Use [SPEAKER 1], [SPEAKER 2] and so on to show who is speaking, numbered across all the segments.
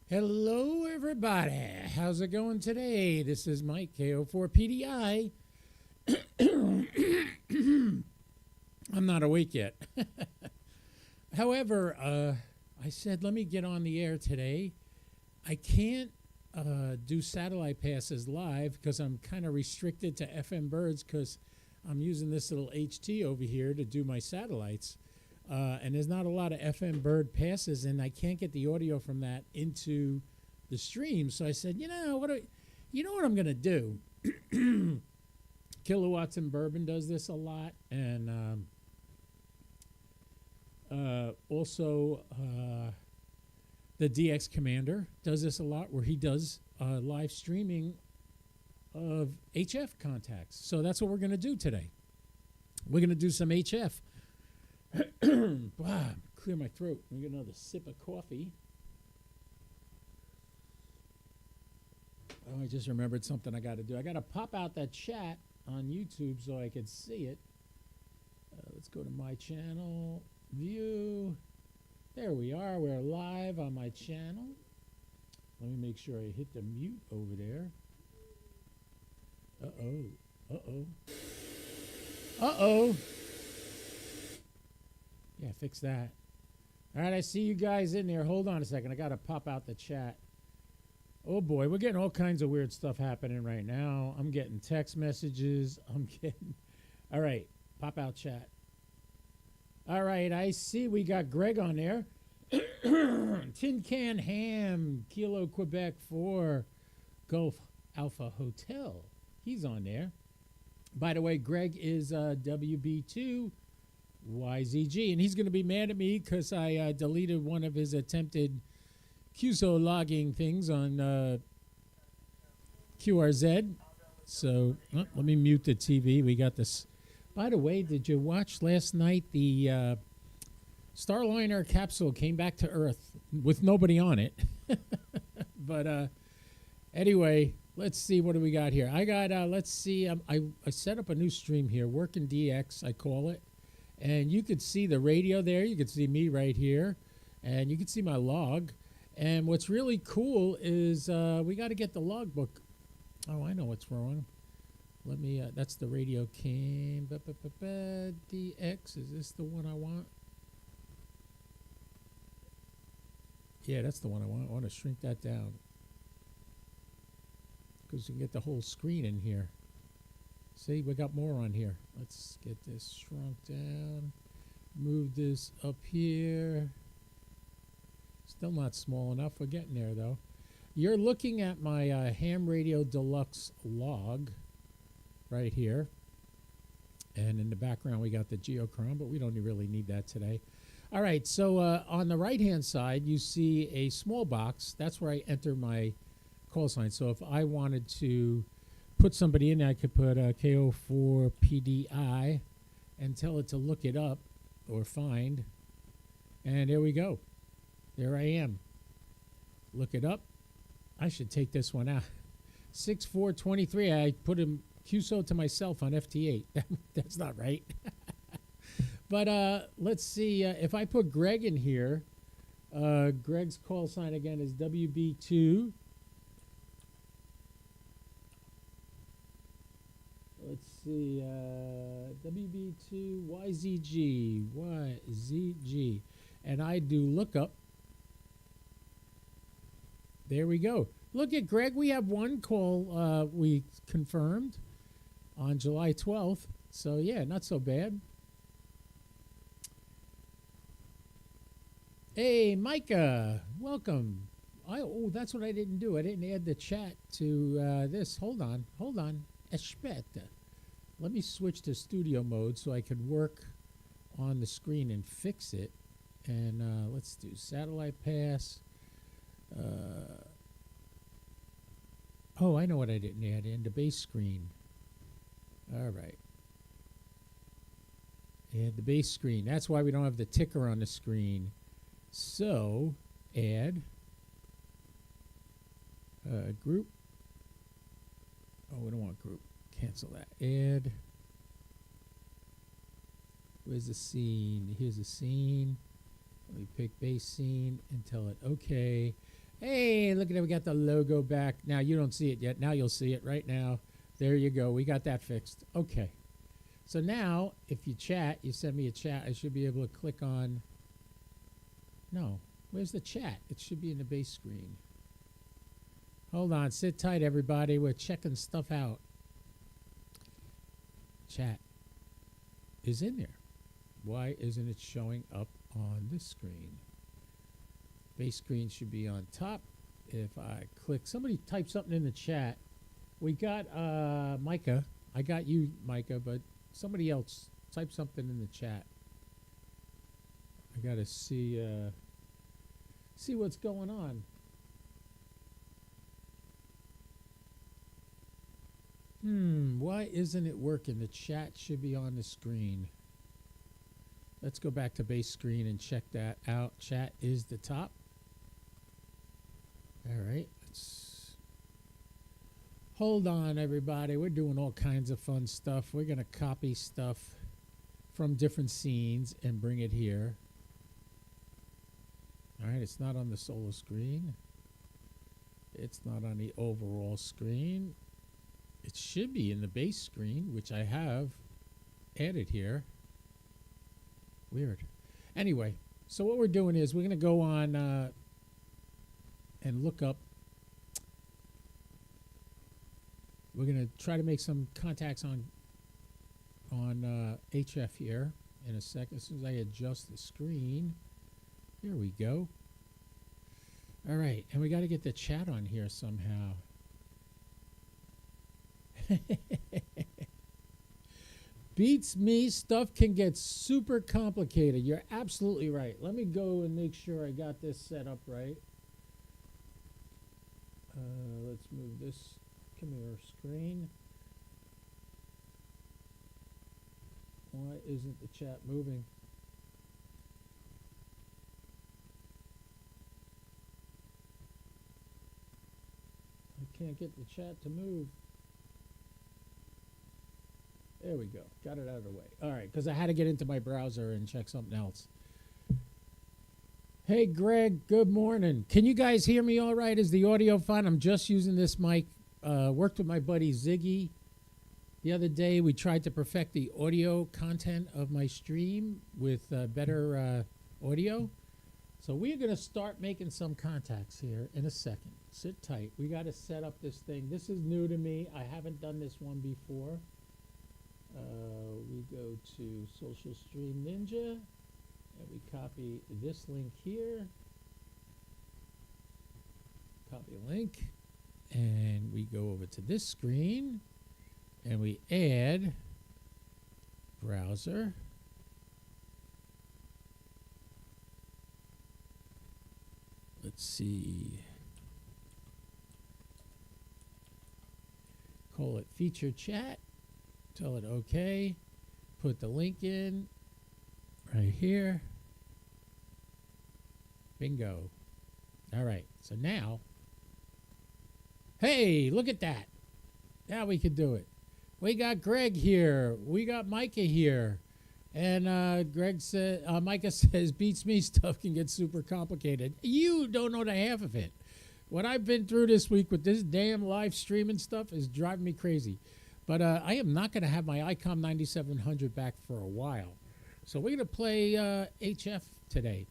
[SPEAKER 1] Hello, everybody. How's it going today? This is Mike, KO4PDI. I'm not awake yet. However, I said, let me get on the air today. I can't do satellite passes live because I'm kind of restricted to FM birds because I'm using this little HT over here to do my satellites. And there's not a lot of FM bird passes, and I can't get the audio from that into the stream. So I said, you know what I'm going to do? Kilowatts and Bourbon does this a lot, and also the DX Commander does this a lot, where he does live streaming of HF contacts. So that's what we're going to do today. We're going to do some HF. Wow, clear my throat. Let me get another sip of coffee. Oh, I just remembered something I got to do. I got to pop out that chat on YouTube so I can see it. Let's go to my channel, view. There we are. We're live on my channel. Let me make sure I hit the mute over there. Uh-oh. Uh-oh. Uh-oh. Yeah, fix that. All right, I see you guys in there. Hold on a second. I got to pop out the chat. Oh, boy. We're getting all kinds of weird stuff happening right now. I'm getting text messages. All right, pop out chat. All right, I see we got Greg on there. Tin Can Ham, Kilo Quebec 4, Gulf Alpha Hotel. He's on there. By the way, Greg is WB2. YZG, and he's going to be mad at me because I deleted one of his attempted QSO logging things on QRZ. So let me mute the TV. We got this. By the way, did you watch last night the Starliner capsule came back to Earth with nobody on it? But anyway, let's see, what do we got here? I got, let's see, I set up a new stream here, Working DX, I call it. And you could see the radio there. You could see me right here. And you can see my log. And what's really cool is we got to get the logbook. Oh, I know what's wrong. Let me, that's the radio cam. DX, is this the one I want? Yeah, that's the one I want. I want to shrink that down, because you can get the whole screen in here. See, we got more on here. Let's get this shrunk down. Move this up here. Still not small enough. We're getting there, though. You're looking at my Ham Radio Deluxe log right here. And in the background, we got the geochron, but we don't really need that today. All right, so on the right-hand side, you see a small box. That's where I enter my call sign. So if I wanted to put somebody in, I could put KO4PDI and tell it to look it up or find. And there we go. There I am. Look it up. I should take this one out. 6423. I put a QSO to myself on FT8. That's not right. But let's see. If I put Greg in here, Greg's call sign again is WB2. Let's see, WB2 YZG, and I do lookup. There we go. Look at Greg. We have one call we confirmed on July 12th. So, yeah, not so bad. Hey, Micah, welcome. Oh, that's what I didn't do. I didn't add the chat to this. Hold on. Aspetta. Let me switch to studio mode so I could work on the screen and fix it. And let's do satellite pass. Oh, I know what I didn't add in, the base screen. All right. Add the base screen. That's why we don't have the ticker on the screen. So, add group. Oh, we don't want group. Cancel that. Add. Where's the scene? Here's the scene. Let me pick base scene and tell it okay. Hey, look at it. We got the logo back. Now you don't see it yet. Now you'll see it right now. There you go. We got that fixed. Okay. So now, if you chat, you send me a chat, I should be able to click on. No. Where's the chat? It should be in the base screen. Hold on. Sit tight, everybody. We're checking stuff out. Chat is in there. Why isn't it showing up on this screen? Base screen should be on top. If I click, somebody type something in the chat. We got Micah. I got you, Micah, but somebody else type something in the chat. I gotta see what's going on. Why isn't it working? The chat should be on the screen. Let's go back to base screen and check that out. Chat is the top. All right, let's hold on, everybody. We're doing all kinds of fun stuff. We're going to copy stuff from different scenes and bring it here. All right, it's not on the solo screen. It's not on the overall screen. It should be in the base screen, which I have added here. Weird. Anyway, so what we're doing is we're going to go on and look up. We're going to try to make some contacts on HF here in a second. As soon as I adjust the screen, here we go. All right, and we got to get the chat on here somehow. Beats me. Stuff can get super complicated. You're absolutely right. Let me go and make sure I got this set up right. Let's move this. Come here, screen. Why isn't the chat moving? I can't get the chat to move. There we go. Got it out of the way. All right, because I had to get into my browser and check something else. Hey, Greg, good morning. Can you guys hear me all right? Is the audio fine? I'm just using this mic. Worked with my buddy Ziggy the other day. We tried to perfect the audio content of my stream with better audio. So we're going to start making some contacts here in a second. Sit tight. We got to set up this thing. This is new to me. I haven't done this one before. We go to Social Stream Ninja, and we copy this link here. Copy link, and we go over to this screen, and we add browser. Let's see. Call it feature chat. Tell it okay. Put the link in right here. Bingo. All right. So now, hey, look at that. Now we can do it. We got Greg here. We got Micah here. And Greg said, Micah says, beats me, stuff can get super complicated. You don't know the half of it. What I've been through this week with this damn live streaming stuff is driving me crazy. But I am not going to have my ICOM 9700 back for a while. So we're going to play HF today.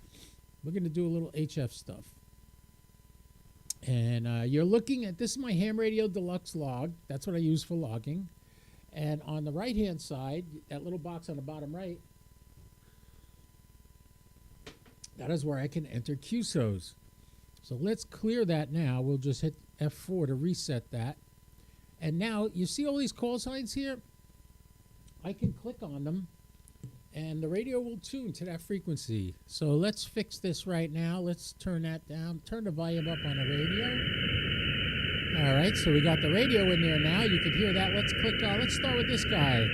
[SPEAKER 1] We're going to do a little HF stuff. And you're looking at, this is my Ham Radio Deluxe log. That's what I use for logging. And on the right-hand side, that little box on the bottom right, that is where I can enter QSOs. So let's clear that now. We'll just hit F4 to reset that. And now, you see all these call signs here? I can click on them, and the radio will tune to that frequency. So let's fix this right now. Let's turn that down. Turn the volume up on the radio. All right, so we got the radio in there now. You can hear that. Let's click on, let's start with this guy.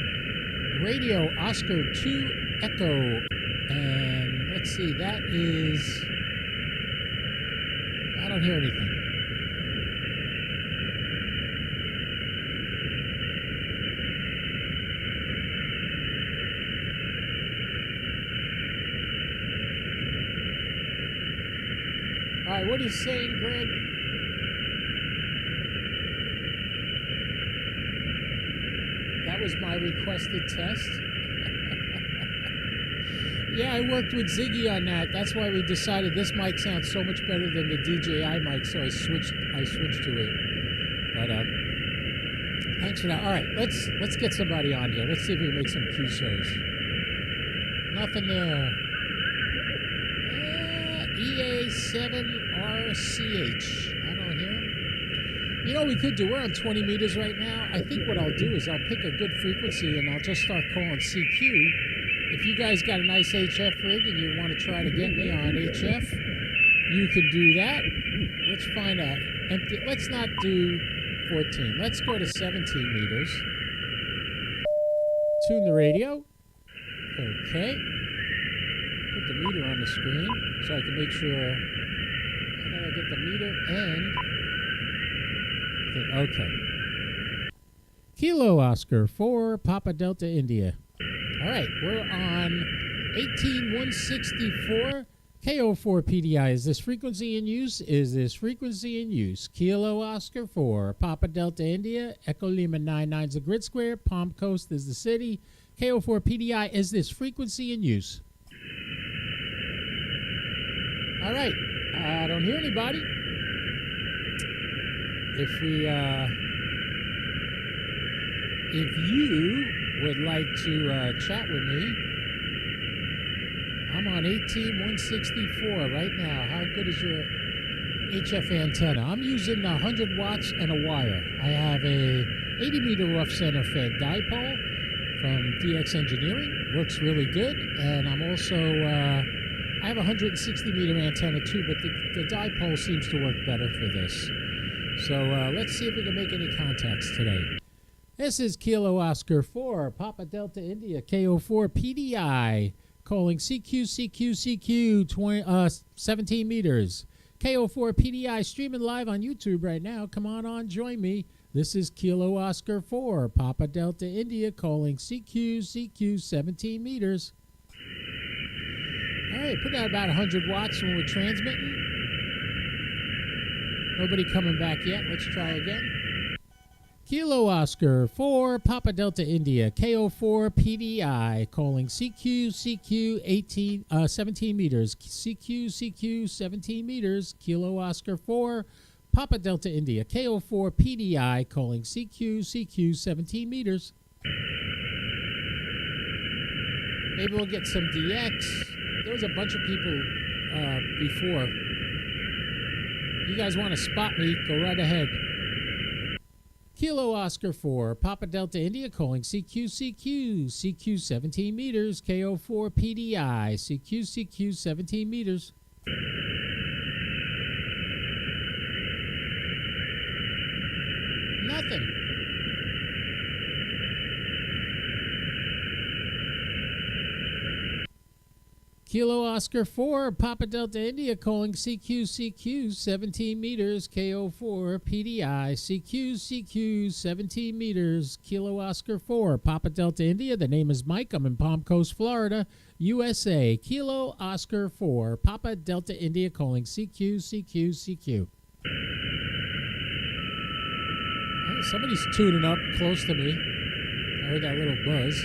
[SPEAKER 1] Radio Oscar 2 Echo. And let's see, that is, I don't hear anything. right, what are you saying, Greg? That was my requested test. Yeah, I worked with Ziggy on that. That's why we decided this mic sounds so much better than the DJI mic, so I switched to it. But thanks for that. All right, let's get somebody on here. Let's see if we can make some QSOs. Nothing there. EA7RCH. I don't hear him. You know what we could do? We're on 20 meters right now. I think what I'll do is I'll pick a good frequency and I'll just start calling CQ. If you guys got a nice HF rig and you want to try to get me on HF, you can do that. Let's find out. Empty. Let's not do 14. Let's go to 17 meters. Tune the radio. Okay. Put the meter on the screen so I can make sure I gotta get the meter and okay. Kilo Oscar 4 Papa Delta India. All right, we're on 18164 KO4 PDI. Is this frequency in use? Is this frequency in use? Kilo Oscar 4 Papa Delta India. Echo Lima 99 is the grid square. Palm Coast is the city. KO4 PDI. Is this frequency in use? All right, I don't hear anybody. If you would like to chat with me, I'm on 18164 right now. How good is your HF antenna? I'm using 100 watts and a wire. I have a 80 meter rough center fed dipole from DX Engineering. Works really good. And I'm also, I have a 160 meter antenna too, but the dipole seems to work better for this. So let's see if we can make any contacts today. This is Kilo Oscar 4, Papa Delta India, KO4 PDI, calling CQ 17 meters. KO4 PDI streaming live on YouTube right now. Come on, join me. This is Kilo Oscar 4, Papa Delta India, calling CQ 17 meters. All right, put out about 100 watts when we're transmitting. Nobody coming back yet. Let's try again. Kilo Oscar 4 Papa Delta India KO4 PDI calling CQ 17 meters. CQ 17 meters. Kilo Oscar 4 Papa Delta India KO4 PDI calling CQ 17 meters. Maybe we'll get some DX. There was a bunch of people before. You guys want to spot me, go right ahead. Kilo Oscar 4 Papa Delta India calling CQ 17 meters. KO4 PDI CQ 17 meters. Nothing. Kilo Oscar 4 Papa Delta India calling CQ 17 meters. KO4 PDI CQ 17 meters. Kilo Oscar 4 Papa Delta India. The name is Mike. I'm in Palm Coast, Florida, USA. Kilo Oscar 4 Papa Delta India calling CQ. Somebody's tuning up close to me. I heard that little buzz.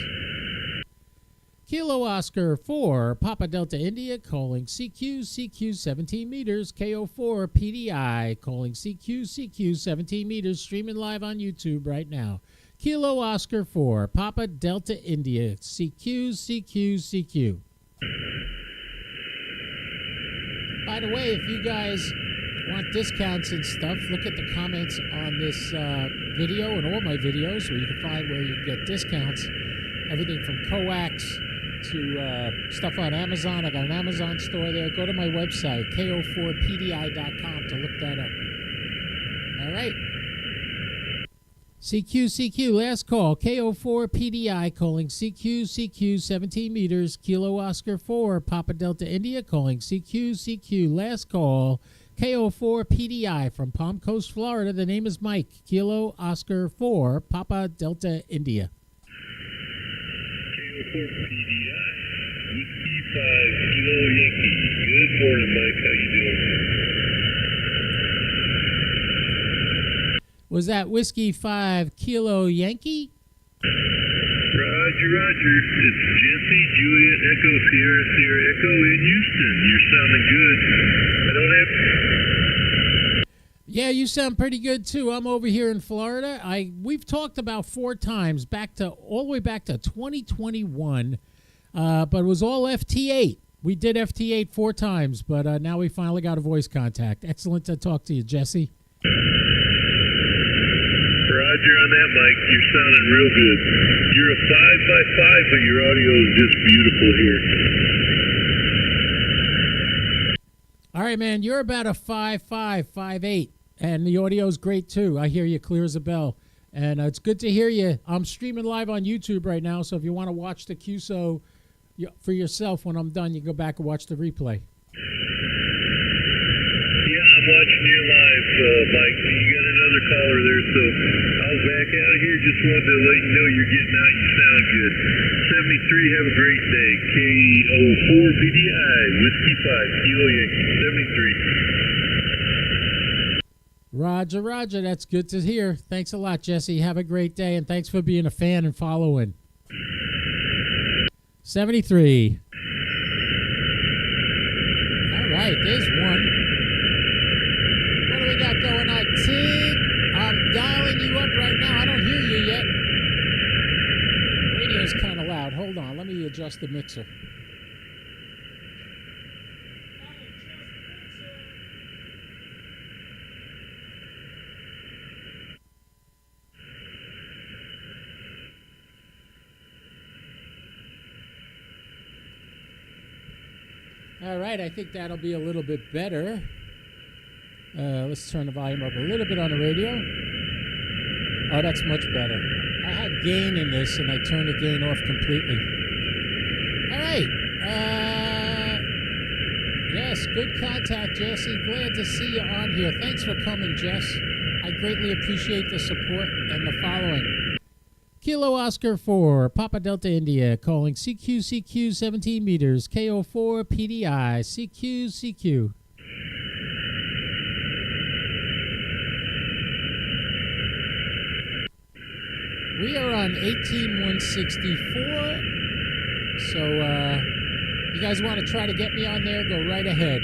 [SPEAKER 1] Kilo Oscar 4 Papa Delta India calling CQ 17 meters. KO4 PDI calling CQ 17 meters. Streaming live on YouTube right now. Kilo Oscar 4 Papa Delta India CQ. By the way, if you guys want discounts and stuff, look at the comments on this video and all my videos where you can find where you can get discounts. Everything from coax to stuff on Amazon. I got an Amazon store there. Go to my website, ko4pdi.com, to look that up. All right. CQ, last call. KO4 PDI calling CQ 17 meters. Kilo Oscar 4 Papa Delta India calling CQ. Last call. KO4 PDI from Palm Coast, Florida. The name is Mike. Kilo Oscar 4 Papa Delta India.
[SPEAKER 2] KO4 PDI. Whiskey 5 Kilo Yankee. Good morning, Mike. How you doing?
[SPEAKER 1] Was that Whiskey 5 Kilo Yankee?
[SPEAKER 2] Roger, Roger. It's Jesse, Juliet, Echo, Sierra, Sierra, Echo in Houston. You're sounding good. I don't have...
[SPEAKER 1] Yeah, you sound pretty good too. I'm over here in Florida. We've talked about 4 times all the way back to 2021, but it was all FT8. We did FT8 4 times, but now we finally got a voice contact. Excellent to talk to you, Jesse.
[SPEAKER 2] Roger on that, Mike. You're sounding real good. You're a 5x5, but your audio is just beautiful here.
[SPEAKER 1] All right, man. You're about a 5'5", 5'8", and the audio's great too. I hear you clear as a bell, and it's good to hear you. I'm streaming live on YouTube right now, so if you want to watch the QSO for yourself when I'm done, you can go back and watch the replay.
[SPEAKER 2] Yeah, I'm watching you live, Mike. You got another caller there, so I'll back out of here. Just wanted to let you know you're getting out. You sound good. 73, have a great day. KO4PDI, Whiskey 5, Kilo Yankee, 73.
[SPEAKER 1] Roger, Roger. That's good to hear. Thanks a lot, Jesse. Have a great day, and thanks for being a fan and following. 73. All right, there's one. What do we got going on, Tig? I'm dialing you up right now. I don't hear you yet. Radio's kind of loud. Hold on. Let me adjust the mixer. All right, I think that'll be a little bit better. Let's turn the volume up a little bit on the radio. Oh, that's much better. I had gain in this, and I turned the gain off completely. All right. Yes, good contact, Jesse. Glad to see you on here. Thanks for coming, Jess. I greatly appreciate the support and the following. Kilo Oscar 4, Papa Delta India, calling CQ 17 meters, KO4 PDI, CQ. We are on 18164, so you guys want to try to get me on there, go right ahead.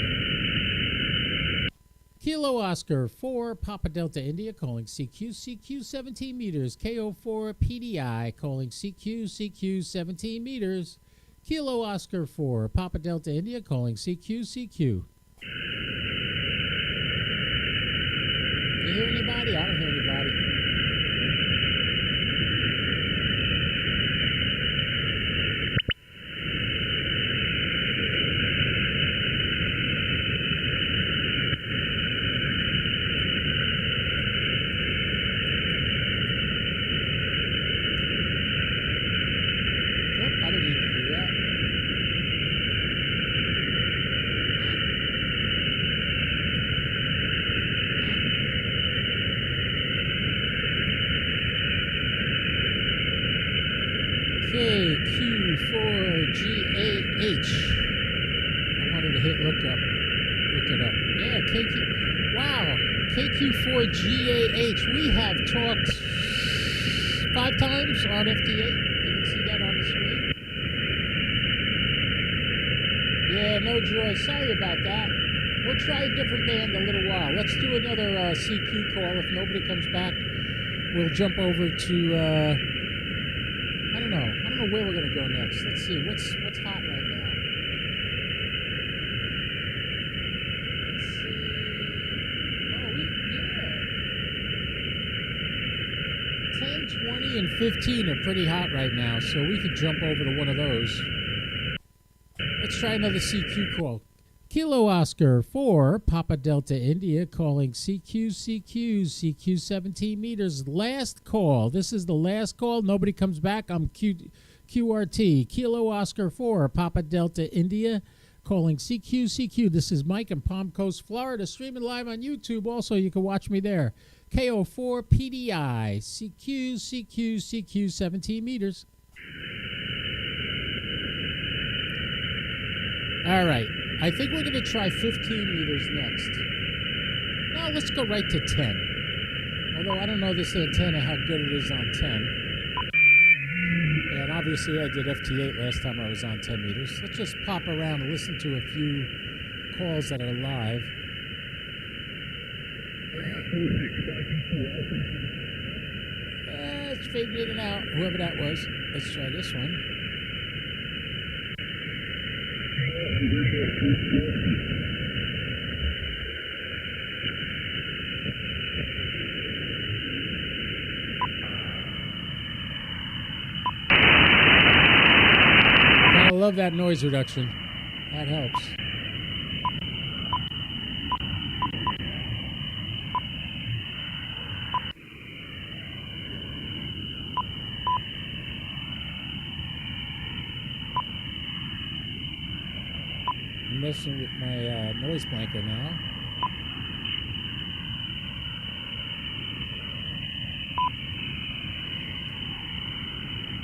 [SPEAKER 1] Kilo Oscar 4, Papa Delta India, calling CQ 17 meters, KO4 PDI, calling CQ 17 meters, Kilo Oscar 4, Papa Delta India, calling CQ. You hear anybody? I don't hear anybody. I didn't need to do that. KQ4GAH. I wanted to hit look it up. Yeah, wow, KQ4GAH. We have talked 5 times on FT8. Didn't see that on the screen. Yeah, no joy. Sorry about that. We'll try a different band a little while. Let's do another CQ call. If nobody comes back, we'll jump over to I don't know where we're gonna go next. Let's see what's hot right now. Let's see. Oh, 10, 20, and 15 are pretty hot right now, so we could jump over to one of those. Let's try another CQ call. Kilo Oscar 4, Papa Delta India, calling CQ 17 meters. Last call. This is the last call. Nobody comes back. I'm QRT. Kilo Oscar 4, Papa Delta India, calling CQ. This is Mike in Palm Coast, Florida, streaming live on YouTube. Also, you can watch me there. KO4 PDI, CQ 17 meters. All right. I think we're going to try 15 meters next. No, let's go right to 10. Although I don't know this antenna how good it is on 10. And obviously I did FT8 last time I was on 10 meters. Let's just pop around and listen to a few calls that are live. It's fading in and out, whoever that was. Let's try this one. I love that noise reduction. That helps. I'm messing with my noise blanker now.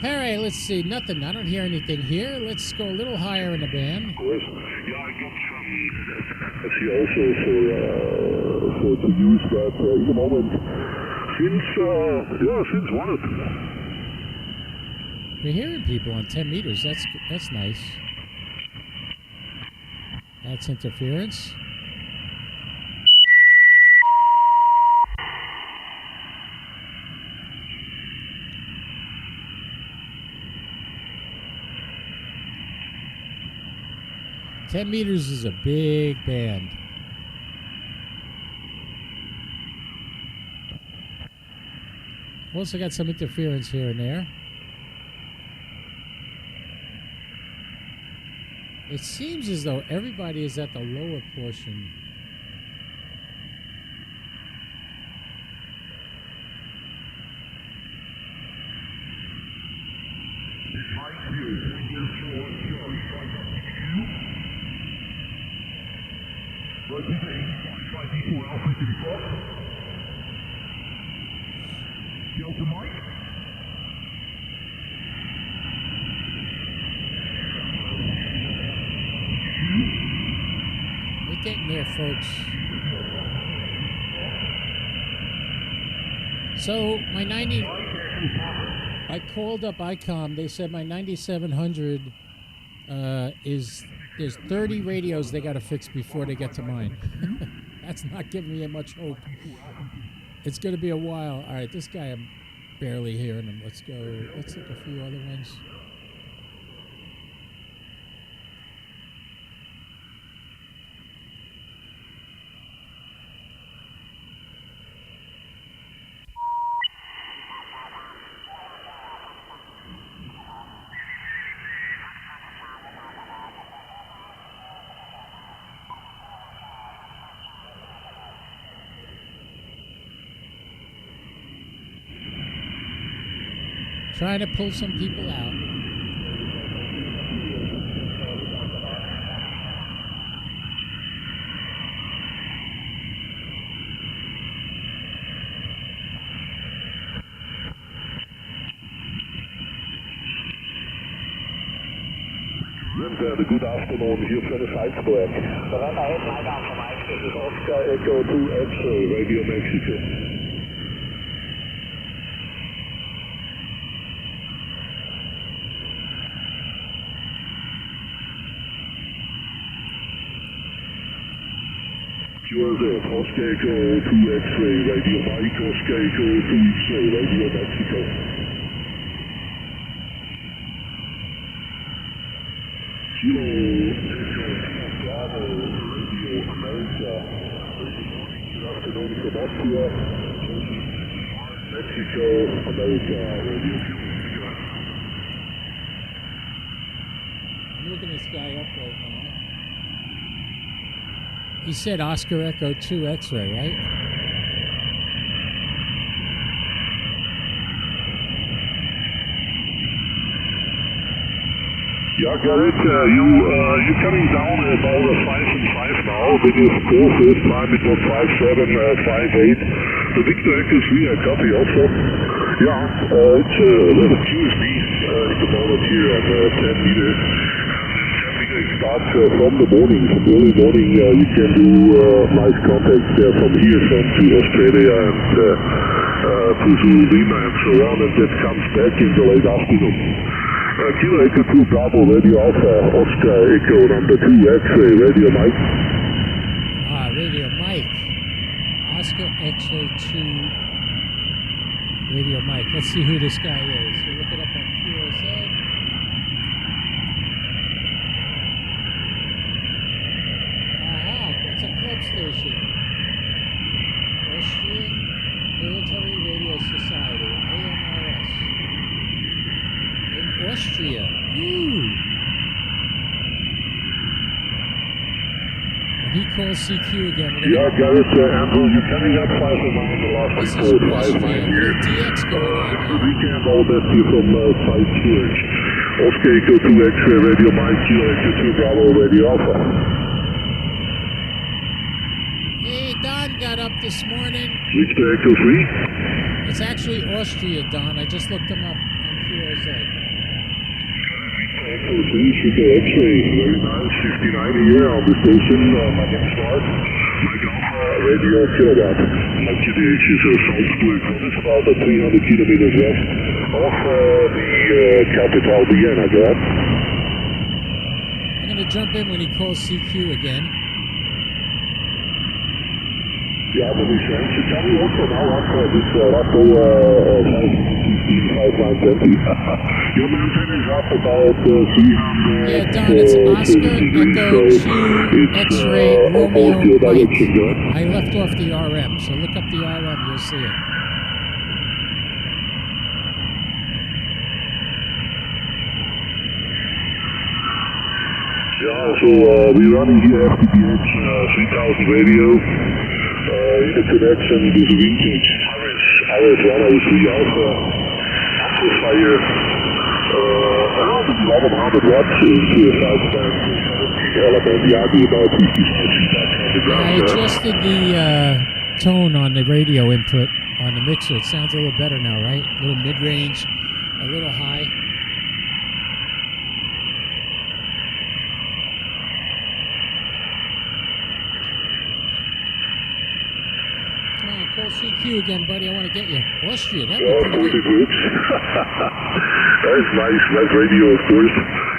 [SPEAKER 1] All right, let's see. Nothing. I don't hear anything here. Let's go a little higher in the band.
[SPEAKER 2] Yeah, I got some. I see also for to use that in the moment since one of them.
[SPEAKER 1] We're hearing people on 10 meters. That's nice. That's interference. "10 meters is a big band. Also got some interference here and there. It seems as though everybody is at the lower portion. We're getting there, folks. So my 90, I called up ICOM. They said my 9700 there's 30 radios they got to fix before they get to mine. That's not giving me much hope. It's going to be a while. All right, this guy, I'm barely hearing him. Let's go. Let's look at a few other ones. Trying to pull some people out.
[SPEAKER 2] And good afternoon here from the Salzburg. This is Oscar Echo 2 X-ray, Radio Mexico. Joseph, Oscar Echo 2 X-ray, Radio Mike, Oscar Echo 2 X-ray, Radio Mexico. Kilo Echo Bravo, Radio America. Good afternoon from Austria. Mexico, America, Radio Mexico.
[SPEAKER 1] I'm looking this guy up right now. He said Oscar Echo 2 X-ray, right?
[SPEAKER 2] Yeah, Garrett, you're coming down about 5 and 5 now. When you score first time, it was 5.7, 5.8. The Victor Echo 3, I copy also. Yeah, it's a little QSB in the moment here at 10 meters. It starts from the morning, from early morning. You can do live contact from here, from to Australia, and to Lima and so on, and that comes back in the late afternoon. Kilo Echo 2 Bravo Radio Alpha, Oscar Echo number 2, X-ray Radio Mike.
[SPEAKER 1] Radio Mike. Oscar X-ray 2 Radio Mike. Let's see who this guy is. We'll look it up on QSA. It's a club station. Austrian Military Radio Society, AMRS. In Austria. Woo! When he calls CQ again, we're
[SPEAKER 2] Yeah, got it, Andrew. You're coming up 5 and 9 the last
[SPEAKER 1] this is
[SPEAKER 2] 4 5
[SPEAKER 1] Austria.
[SPEAKER 2] 9 years.
[SPEAKER 1] DX going on
[SPEAKER 2] The
[SPEAKER 1] here.
[SPEAKER 2] weekend, all that here from Site Church. Oscar Echo 2 X-ray Radio Mike, Kilo Echo 2 Bravo Radio Alpha.
[SPEAKER 1] Hey, Don got up this morning.
[SPEAKER 2] Victor Echo 3.
[SPEAKER 1] It's actually Austria, Don. I just looked him up on QSA.
[SPEAKER 2] Echo 3, Chico X-ray, very nice, 59 a year on the station, my next start. Mike Alpha, Radio Kilowatt. Mike QDH is Salzburg, that is about 300 kilometers west of the capital, Vienna, correct?
[SPEAKER 1] I'm going to jump in when he calls CQ again.
[SPEAKER 2] Ja, maar die Svensen kan nu ook van nou af, dit Ratto 520. Your mountain is up about 300.
[SPEAKER 1] Yeah, Don, it's Oscar Echo 2 X-ray Romeo Mike. I left off the RM, so look up the RM, you'll see it.
[SPEAKER 2] Yeah, so we're running here FTPH 3000 radio. In the connection with the vintage RS 103 Alpha amplifier around 1100 watts into a 570 element, yeah, be about 55 feet.
[SPEAKER 1] I adjusted the tone on the radio input on the mixer. It sounds a little better now, right? A little mid-range, a little high. Come on, call CQ again, buddy. I want to get you. Austria, that'd be
[SPEAKER 2] Yeah, of
[SPEAKER 1] pretty
[SPEAKER 2] course
[SPEAKER 1] good.
[SPEAKER 2] it works. That's nice radio, of course.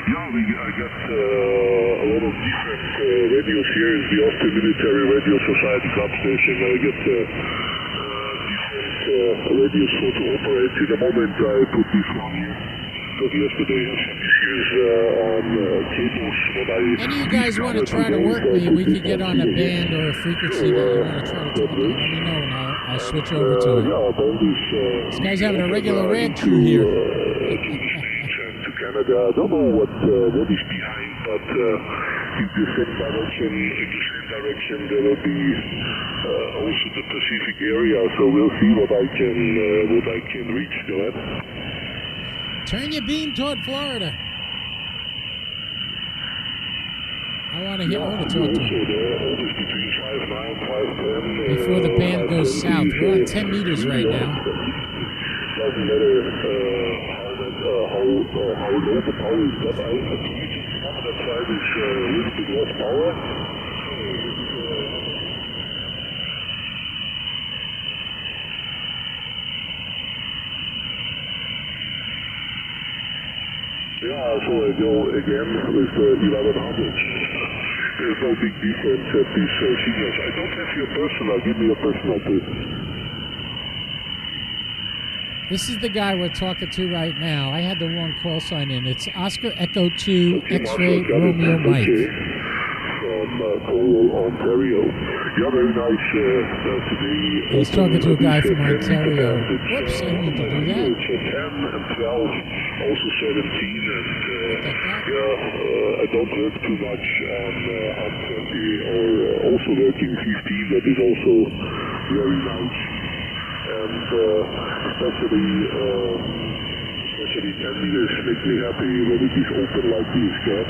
[SPEAKER 2] Yeah, I got a lot of different radios here. It's the Austrian Military Radio Society club station. I get different radios for to operate. In the moment, I put this one here. Because yesterday I had some issues on cables.
[SPEAKER 1] Any of you guys want to try to work me, we could get on a band or a frequency that you want to try to talk to. Let me know and I'll switch over to it. This guy's having a regular rag crew here.
[SPEAKER 2] To Canada, I don't know what is behind, but in the same direction, there will be also the Pacific area. So we'll see what I can reach. Go ahead.
[SPEAKER 1] Turn your beam toward Florida. I want to talk to him. Before the band goes south. We're on 10 meters right now.
[SPEAKER 2] Doesn't matter how low the power is, but I some of that side is a little bit less power. Yeah, so I go again with 1100. There's no big difference at these signals. I don't have your personal. Give me your personal, please.
[SPEAKER 1] This is the guy we're talking to right now. I had the wrong call sign in. It's Oscar Echo 2 X-ray Romeo Mike.
[SPEAKER 2] From Cornwall, Ontario. Yeah, very nice today.
[SPEAKER 1] He's talking to a guy from Ontario. Whoops, I didn't mean to do that.
[SPEAKER 2] 10 and 12, also 17, and I don't work too much on 20, or also working 15, that is also very nice. And especially 10 meters make me happy when it is open like this, yeah?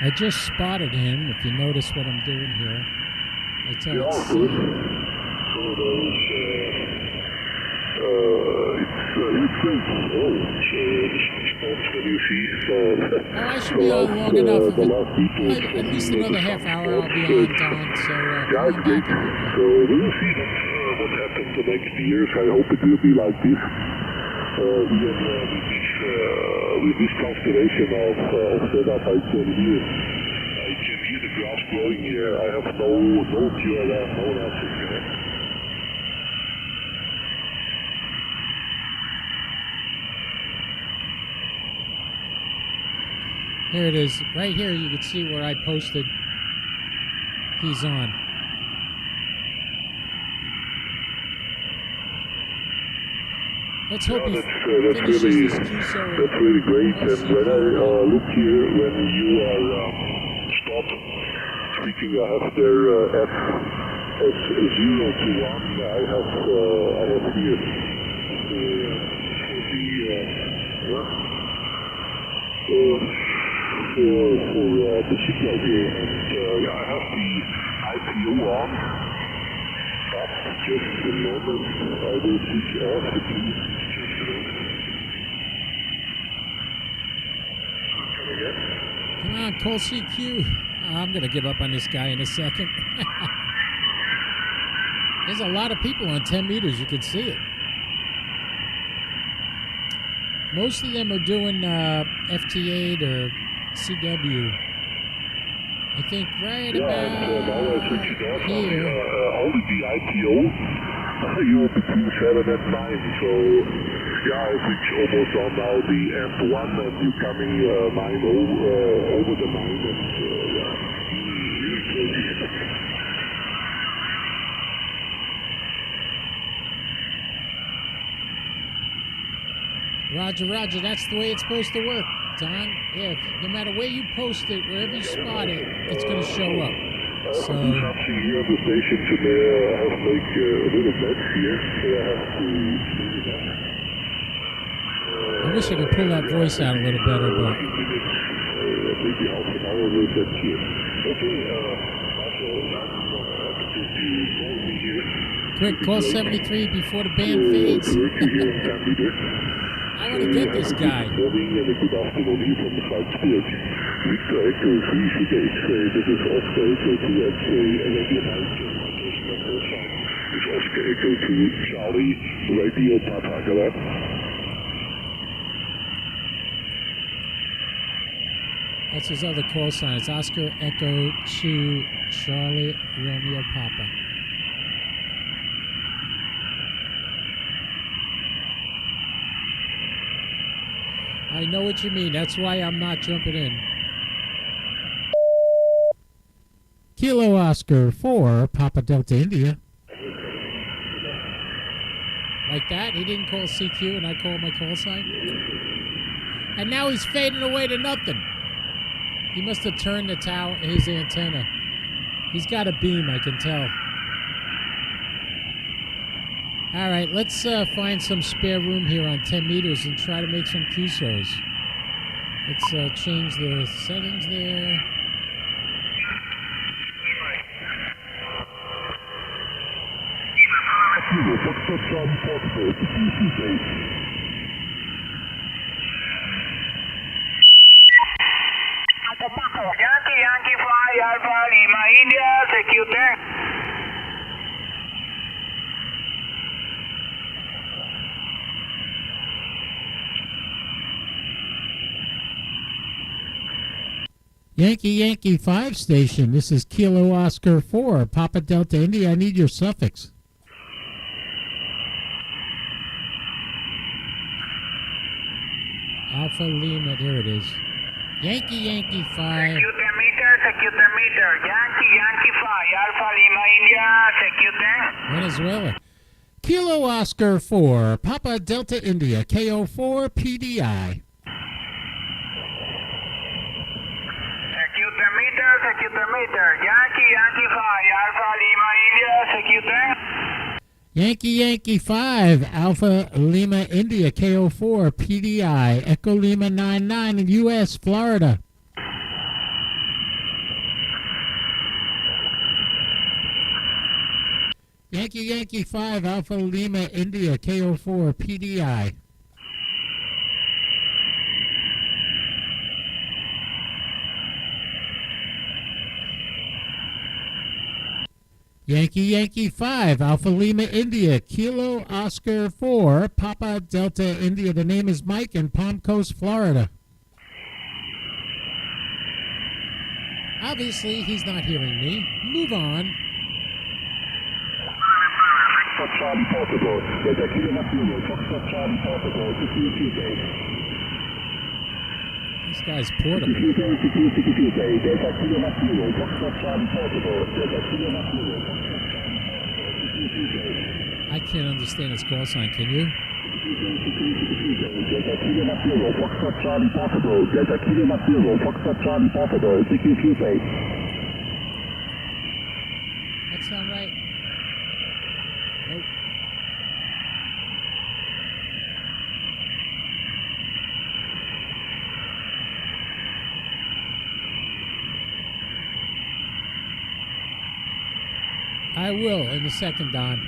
[SPEAKER 1] I just spotted him, if you notice what I'm doing here. That's how
[SPEAKER 2] Yeah,
[SPEAKER 1] it's
[SPEAKER 2] good.
[SPEAKER 1] seen.
[SPEAKER 2] So those, it's great. Oh, so the sunspots when you see, so
[SPEAKER 1] Oh, I should be on long enough. If
[SPEAKER 2] the
[SPEAKER 1] it,
[SPEAKER 2] last people,
[SPEAKER 1] at least another half hour, I'll be on, Don. So
[SPEAKER 2] yeah,
[SPEAKER 1] come
[SPEAKER 2] it's
[SPEAKER 1] on
[SPEAKER 2] great.
[SPEAKER 1] back a little bit.
[SPEAKER 2] So we will see what happens the next years. I hope it will be like this. With this constellation of setup, I can hear the grass growing here. I have no QLF, no nothing.
[SPEAKER 1] Here it is. Right here, you can see where I posted. He's on. Let's hope he finishes this QSO.
[SPEAKER 2] That's really great. And when I look here, when you are stop speaking, I have their F0 to 1. I have here for the signal here, and I have the IPO on. Just a moment, I will switch off the key. Just a moment.
[SPEAKER 1] Come on, call CQ. I'm going to give up on this guy in a second. There's a lot of people on 10 meters. You can see it. Most of them are doing FT8 or CW. I think right about here.
[SPEAKER 2] Only the IPO, you're between 7 and 9, so yeah, I switch almost on now the AMP1 and you're coming 9 over the 9 and yeah, really crazy.
[SPEAKER 1] Roger, Roger. That's the way it's supposed to work, Don. Yeah, no matter where you post it, wherever you spot it, it's going to show up. So
[SPEAKER 2] Something here on the station today, I have like a little mess here, so I have to clean it up.
[SPEAKER 1] I wish I could pull that voice out a little better, but
[SPEAKER 2] Maybe half an hour with that here. Okay, happy to call me here.
[SPEAKER 1] quick, call 73 before the band fades.
[SPEAKER 2] Work you here in 10 meters.
[SPEAKER 1] I want to get this guy.
[SPEAKER 2] Good morning and a good afternoon here from the Salzburg. Victor Echo 3 Sugar X-ray, this is Oscar Echo 2 X-ray, Radio 9, my personal call sign is Oscar Echo 2 Charlie, Radio Papa, correct?
[SPEAKER 1] That's his other call sign. It's Oscar Echo 2 Charlie Romeo Papa. I know what you mean. That's why I'm not jumping in. Kilo Oscar 4 Papa Delta India. Like that? He didn't call CQ and I called my call sign? And now he's fading away to nothing. He must have turned the tower, his antenna. He's got a beam, I can tell. All right, let's find some spare room here on 10 meters and try to make some QSOs. Let's change the settings there.
[SPEAKER 3] Yankee Fly Alpha Lima India, secure.
[SPEAKER 1] Yankee 5 station. This is Kilo Oscar 4 Papa Delta India. I need your suffix. Alpha Lima, there it is. Yankee 5.
[SPEAKER 3] Secure the meter. Yankee 5 Alpha Lima India, secure.
[SPEAKER 1] Venezuela. Kilo Oscar 4 Papa Delta India. KO4 PDI.
[SPEAKER 3] Secure the meter. Yankee 5 Alpha Lima India, secure.
[SPEAKER 1] Yankee 5 Alpha Lima India. KO4 PDI. Echo Lima 99 in U.S. Florida. Yankee 5, Alpha Lima, India, KO4, PDI. Yankee 5, Alpha Lima, India, Kilo Oscar 4, Papa Delta, India. The name is Mike in Palm Coast, Florida. Obviously, he's not hearing me. Move on.
[SPEAKER 2] Charlie Portugal, Delta Kilo Mafia, Foxtrot Charlie Portugal, Tuesday.
[SPEAKER 1] This guy's portable.
[SPEAKER 2] Tuesday, Delta Kilo Mafia, Foxtrot Charlie Portugal, Delta Kilo Mafia, Tuesday.
[SPEAKER 1] I can't understand his call sign, can you?
[SPEAKER 2] Delta Kilo Mafia, Foxtrot Charlie Portugal, Delta Kilo Mafia, Foxtrot Charlie Portugal, Tuesday.
[SPEAKER 1] That sound right? Nope. I will in a second, Don.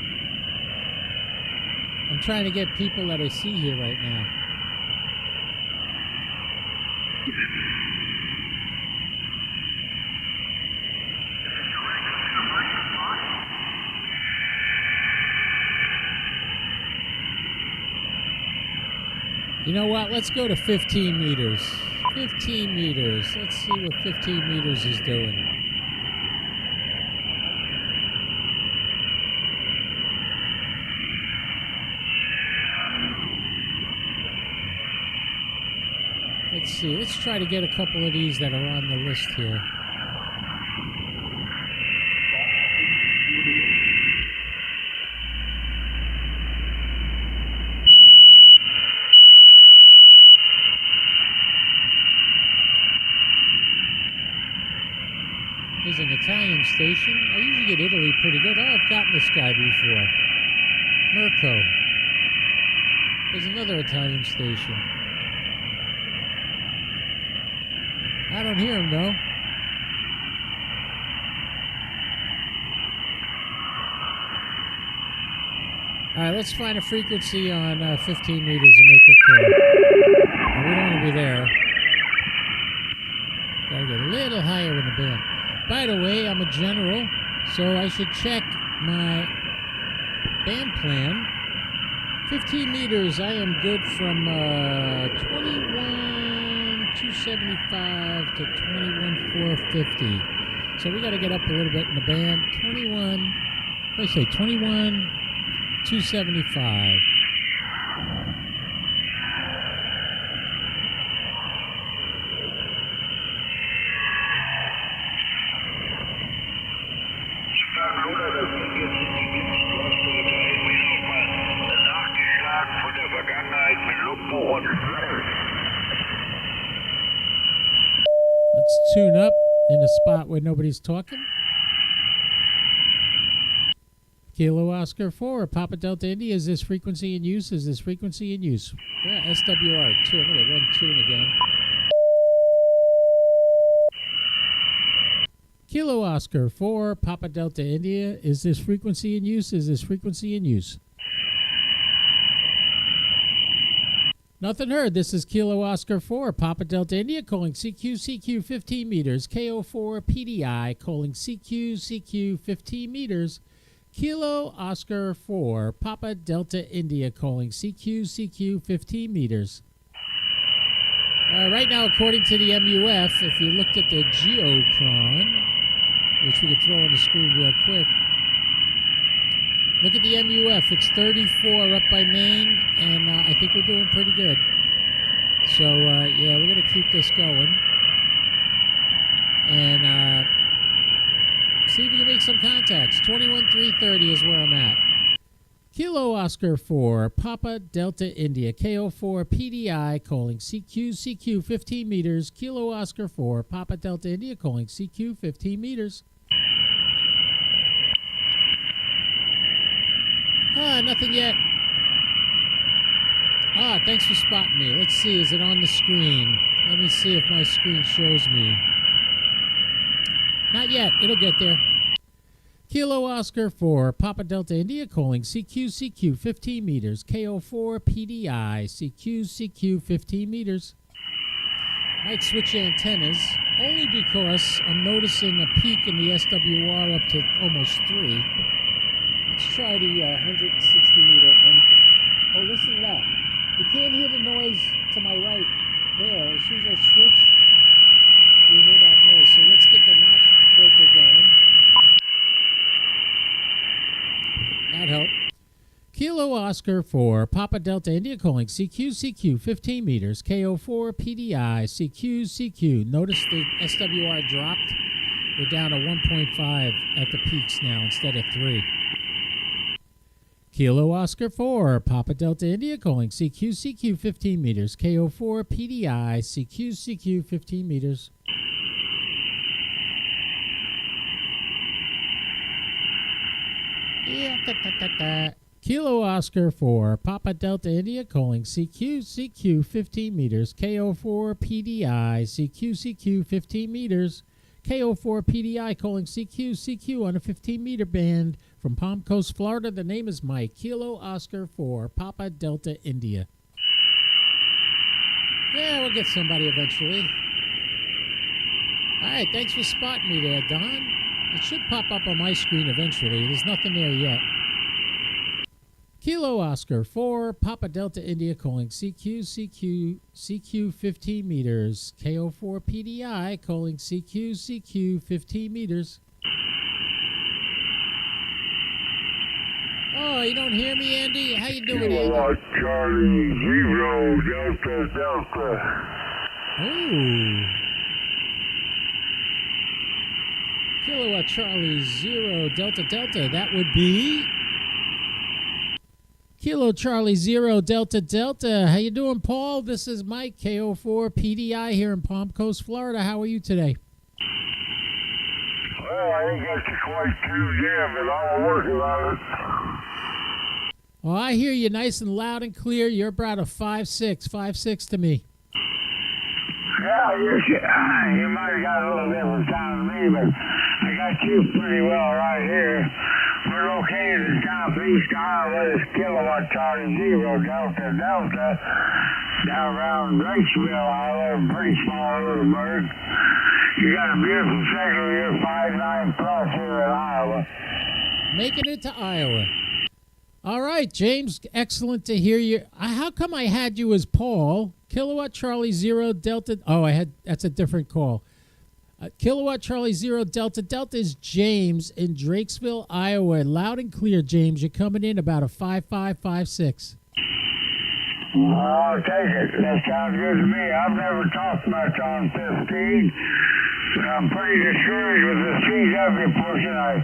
[SPEAKER 1] I'm trying to get people that I see here right now. You know what? Let's go to 15 meters. 15 meters. Let's see what 15 meters is doing. Let's see. Let's try to get a couple of these that are on the list here. There's an Italian station. I usually get Italy pretty good. Oh, I've gotten this guy before. Mirko. There's another Italian station. I don't hear him, though. All right, let's find a frequency on 15 meters and make a call. Now, we don't want to be there. Got to get a little higher in the band. By the way, I'm a general, so I should check my band plan. 15 meters, I am good from 21,275 to 21,450. So we got to get up a little bit in the band. 21,275. Let's tune up in a spot where nobody's talking. Kilo Oscar 4, Papa Delta India. Is this frequency in use? Is this frequency in use? Yeah, SWR 2. I'm going to run tune again. Kilo Oscar 4, Papa Delta India. Is this frequency in use? Is this frequency in use? Nothing heard. This is Kilo Oscar 4, Papa Delta India, calling CQ 15 meters. KO4 PDI, calling CQ 15 meters. Kilo Oscar 4, Papa Delta India, calling CQ 15 meters. Right now, according to the MUF, if you looked at the Geocron, which we could throw on the screen real quick, look at the MUF. It's 34 up by Maine, and I think we're doing pretty good. So, yeah, we're going to keep this going. And see if we can make some contacts. 21,330 is where I'm at. Kilo Oscar 4, Papa Delta India, KO4 PDI, calling CQ 15 meters. Kilo Oscar 4, Papa Delta India, calling CQ 15 meters. Nothing yet. Thanks for spotting me. Let's see, is it on the screen? Let me see if my screen shows me. Not yet. It'll get there. Kilo Oscar for Papa Delta India calling CQ 15 meters, KO4 PDI, CQ 15 meters. Might switch antennas only because I'm noticing a peak in the SWR up to almost 3. Let's try the 160 meter end. Oh, listen to that. You can't hear the noise to my right there. As soon as I switch, you hear that noise. So let's get the notch filter going. That helped. Kilo Oscar for Papa Delta India calling CQ 15 meters, KO4 PDI, CQ. Notice the SWR dropped. We're down to 1.5 at the peaks now instead of 3. Kilo Oscar 4, Papa Delta India calling CQ 15 meters, KO4 PDI, CQ 15 meters. Yeah, Kilo Oscar 4, Papa Delta India calling CQ 15 meters, KO4 PDI, CQ 15 meters. KO4 PDI calling CQ on a 15-meter band from Palm Coast, Florida. The name is Mike. Kilo Oscar 4, Papa Delta India. Yeah, we'll get somebody eventually. All right, thanks for spotting me there, Don. It should pop up on my screen eventually. There's nothing there yet. Kilo Oscar 4, Papa Delta India calling CQ 15 meters. KO4 PDI calling CQ 15 meters. Oh, you don't hear me, Andy? How you doing, Andy?
[SPEAKER 2] Charlie 0 Delta Delta.
[SPEAKER 1] Oh. Kilowatt Charlie 0 Delta Delta. That would be Kilo Charlie 0 Delta Delta. How you doing, Paul? This is Mike, KO4 PDI here in Palm Coast, Florida. How are you today?
[SPEAKER 2] Well, I ain't got you quite too jam, but I'm working on it.
[SPEAKER 1] Well, I hear you nice and loud and clear. You're about a 5'6" to me.
[SPEAKER 2] Yeah, you might have got a little different sound to me, but I got you pretty well right here. We're located in southeast Iowa. It's Kilowatt Charlie 0 Delta Delta down around Graceville, Iowa, a pretty small little bird. You got a beautiful signal here, 5.9 plus here in Iowa.
[SPEAKER 1] Making it to Iowa. All right, James, excellent to hear you. How come I had you as Paul? Kilowatt Charlie 0 Delta. Oh, that's a different call. Kilowatt Charlie 0 Delta Delta is James in Drakesville, Iowa. Loud and clear, James. You're coming in about a 5'5", 5'6".
[SPEAKER 2] I'll take it. That sounds good to me. I've never talked much on 15, but I'm pretty discouraged with the CW portion. I've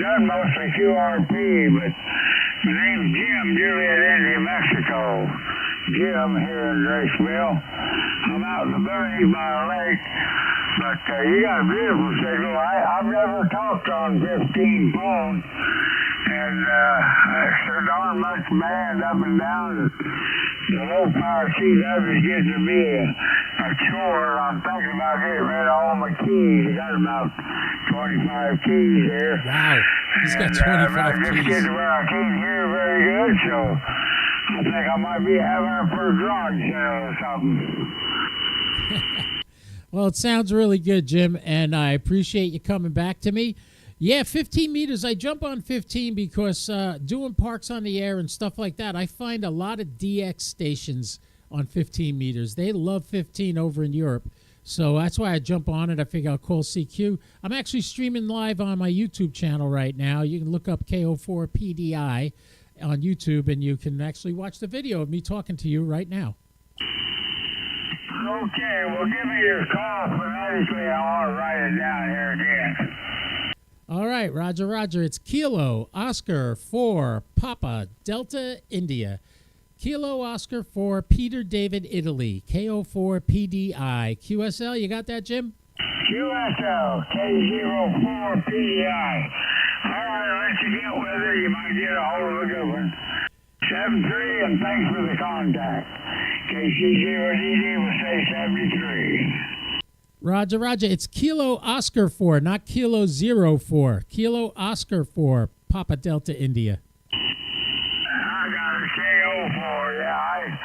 [SPEAKER 2] done mostly QRP, but my name's Jim, Juliet, India, Mexico. Jim here in Drakesville. I'm out in the Bernie by a lake. But you got a beautiful signal. I've never talked on 15 phone, and there's so darn much band up and down. The low power CW is getting to be a chore. I'm thinking about getting rid of all my keys. I got about 25 keys here.
[SPEAKER 1] Wow, he's got 25
[SPEAKER 2] I
[SPEAKER 1] keys.
[SPEAKER 2] just get to where I can't hear very good, so I think I might be having a for a garage sale or something.
[SPEAKER 1] Well, it sounds really good, Jim, and I appreciate you coming back to me. Yeah, 15 meters. I jump on 15 because doing Parks on the Air and stuff like that, I find a lot of DX stations on 15 meters. They love 15 over in Europe. So that's why I jump on it. I figure I'll call CQ. I'm actually streaming live on my YouTube channel right now. You can look up KO4 PDI on YouTube, and you can actually watch the video of me talking to you right now.
[SPEAKER 2] Okay, well, give me your call phonetically. I want to write it down here again.
[SPEAKER 1] All right, Roger, Roger. It's Kilo Oscar 4 Papa Delta India. Kilo Oscar 4 Peter David Italy. KO4 PDI. QSL, you got that, Jim?
[SPEAKER 2] QSL, K04 PDI. All right, I'll let you get with it. You might get a hold of a good one. 73, and thanks for the contact. KC0DD will say 73.
[SPEAKER 1] Roger, Roger. It's Kilo Oscar 4, not Kilo 04. Kilo Oscar 4, Papa Delta India.
[SPEAKER 3] I got a KO4, yeah.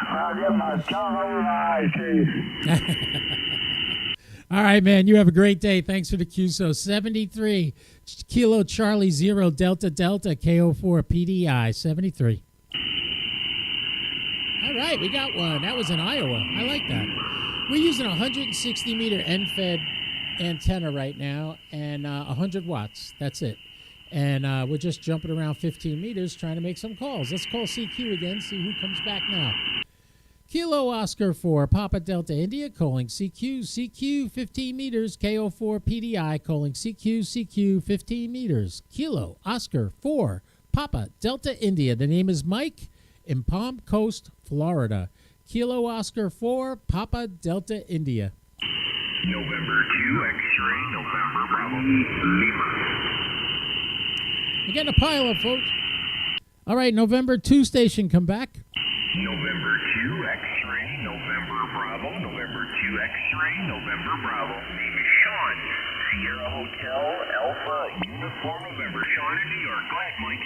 [SPEAKER 3] I'll get my tongue over my eyes.
[SPEAKER 1] All right, man. You have a great day. Thanks for the QSO. 73, Kilo Charlie 0, Delta Delta, KO4, PDI, 73. All right, we got one. That was in Iowa. I like that. We're using a 160 meter end-fed antenna right now and 100 watts. That's it. And we're just jumping around 15 meters trying to make some calls. Let's call CQ again, see who comes back now. Kilo Oscar 4, Papa Delta India, calling CQ, CQ 15 meters, KO4 PDI, calling CQ, CQ 15 meters. Kilo Oscar 4, Papa Delta India. The name is Mike in Palm Coast, Florida. Kilo Oscar 4, Papa Delta India.
[SPEAKER 3] November 2, X-ray, November Bravo, Lima.
[SPEAKER 1] We're getting a pile of folks. All right, November 2 station, come back.
[SPEAKER 3] November 2, X-ray, November Bravo, November 2, X-ray, November Bravo. Name is Sean, Sierra Hotel, Alpha, Uniform, November. Sean in New York. Go ahead, Mike.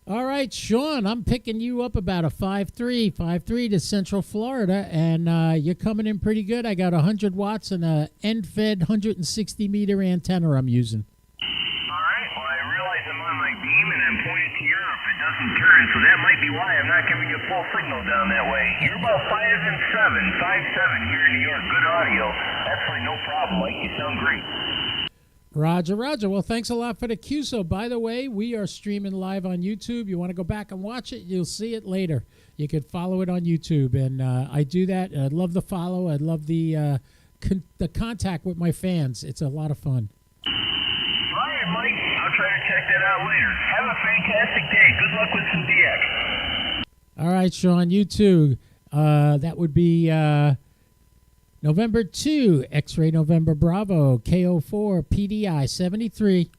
[SPEAKER 1] All right, Sean, I'm picking you up about a 5.3 to Central Florida, and you're coming in pretty good. I got 100 watts and a end-fed 160 meter antenna I'm using.
[SPEAKER 3] All right. Well, I realize I'm on my beam and I'm pointed to Europe. It doesn't turn, so that might be why I'm not giving you full signal down that way. You're about 5 and 7, 5.7 here in New York. Good audio. That's fine, no problem, Mike. You sound great.
[SPEAKER 1] Roger, Roger. Well, thanks a lot for the QSO. By the way, we are streaming live on YouTube. You want to go back and watch it, you'll see it later. You could follow it on YouTube, and I do that. I'd love the follow. I'd love the contact with my fans. It's a lot of fun.
[SPEAKER 3] All right, Mike. I'll try to check that out later. Have a fantastic day. Good luck with some DX.
[SPEAKER 1] All right, Sean, you too. That would be November 2, X-ray November Bravo, KO4 PDI 73.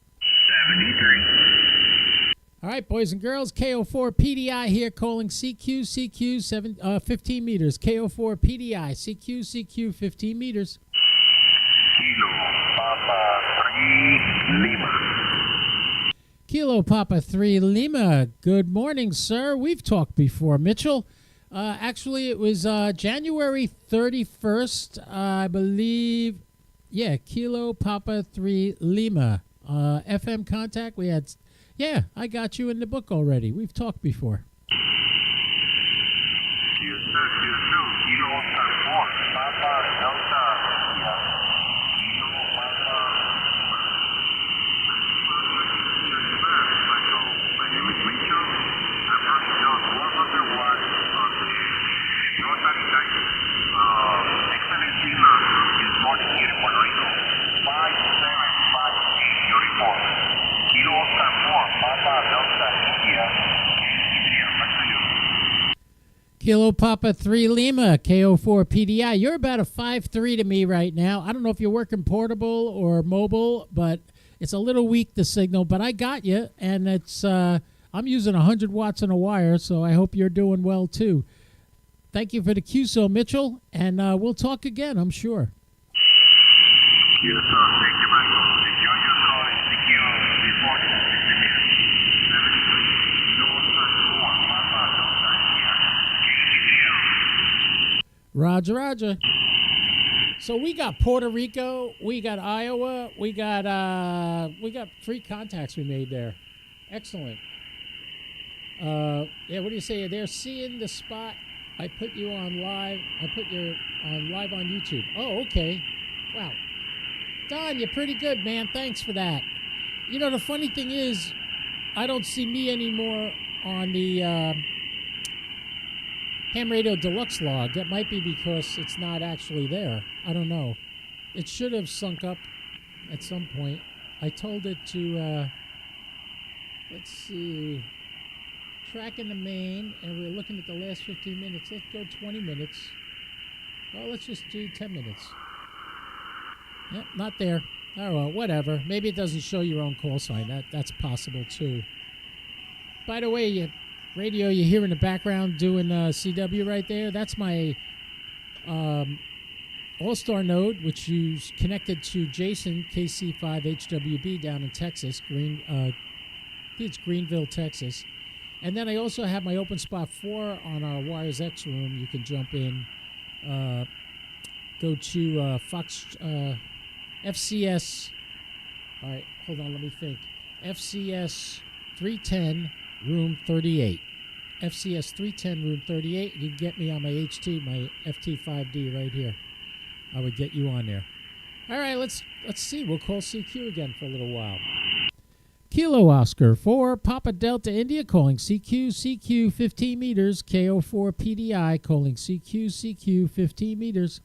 [SPEAKER 3] 73.
[SPEAKER 1] All right, boys and girls, KO4 PDI here calling CQ 15 meters. KO4 PDI, CQ 15 meters.
[SPEAKER 3] Kilo Papa 3 Lima.
[SPEAKER 1] Kilo Papa 3 Lima. Good morning, sir. We've talked before, Mitchell. Actually, it was January 31st, I believe. Yeah, Kilo Papa 3 Lima. FM contact. We had. Yeah, I got you in the book already. We've talked before.
[SPEAKER 3] Yes, sir. Kilo Oscar 4, Papa Delta India. Kilo Papa. My name is Mitchell. I'm running down 100 watts on the rotary type. Excellent signal is morning here in Puerto Rico. 5758, your report. Kilo Oscar 4, Papa Delta India. Back to you.
[SPEAKER 1] Kilo Papa 3 Lima, KO4 PDI. You're about a 5.3 to me right now. I don't know if you're working portable or mobile, but it's a little weak, the signal. But I got you, and it's I'm using 100 watts on a wire, so I hope you're doing well, too. Thank you for the QSO, Mitchell, and we'll talk again, I'm sure.
[SPEAKER 3] Yes, sir. Thank you, Michael. Enjoy your call and secure report.
[SPEAKER 1] Roger, Roger. So we got Puerto Rico, we got Iowa, we got 3 contacts we made there. Excellent. Yeah, what do you say? They're seeing the spot. I put you on live. I put you on live on YouTube. Oh, okay. Wow. Don, you're pretty good, man. Thanks for that. You know, the funny thing is, I don't see me anymore on the Ham Radio Deluxe log. That might be because it's not actually there. I don't know. It should have sunk up at some point. I told it to, let's see, track in the main, and we're looking at the last 15 minutes. Let's go 20 minutes. Well, let's just do 10 minutes. Yep, not there. Oh, well, whatever. Maybe it doesn't show your own call sign. That's possible, too. By the way, radio you hear in the background doing CW right there, that's my All-Star node, which is connected to Jason KC5HWB down in Texas, it's Greenville, Texas. And then I also have my open spot 4 on our Wires X room. You can jump in, go to Fox FCS. All right, hold on, let me think. FCS 310, room 38. FCS 310, room 38. You can get me on my HT, my FT5D right here. I would get you on there. All right, let's see. We'll call CQ again for a little while. Kilo Oscar 4, Papa Delta India calling CQ 15 meters, KO4 PDI calling CQ 15 meters.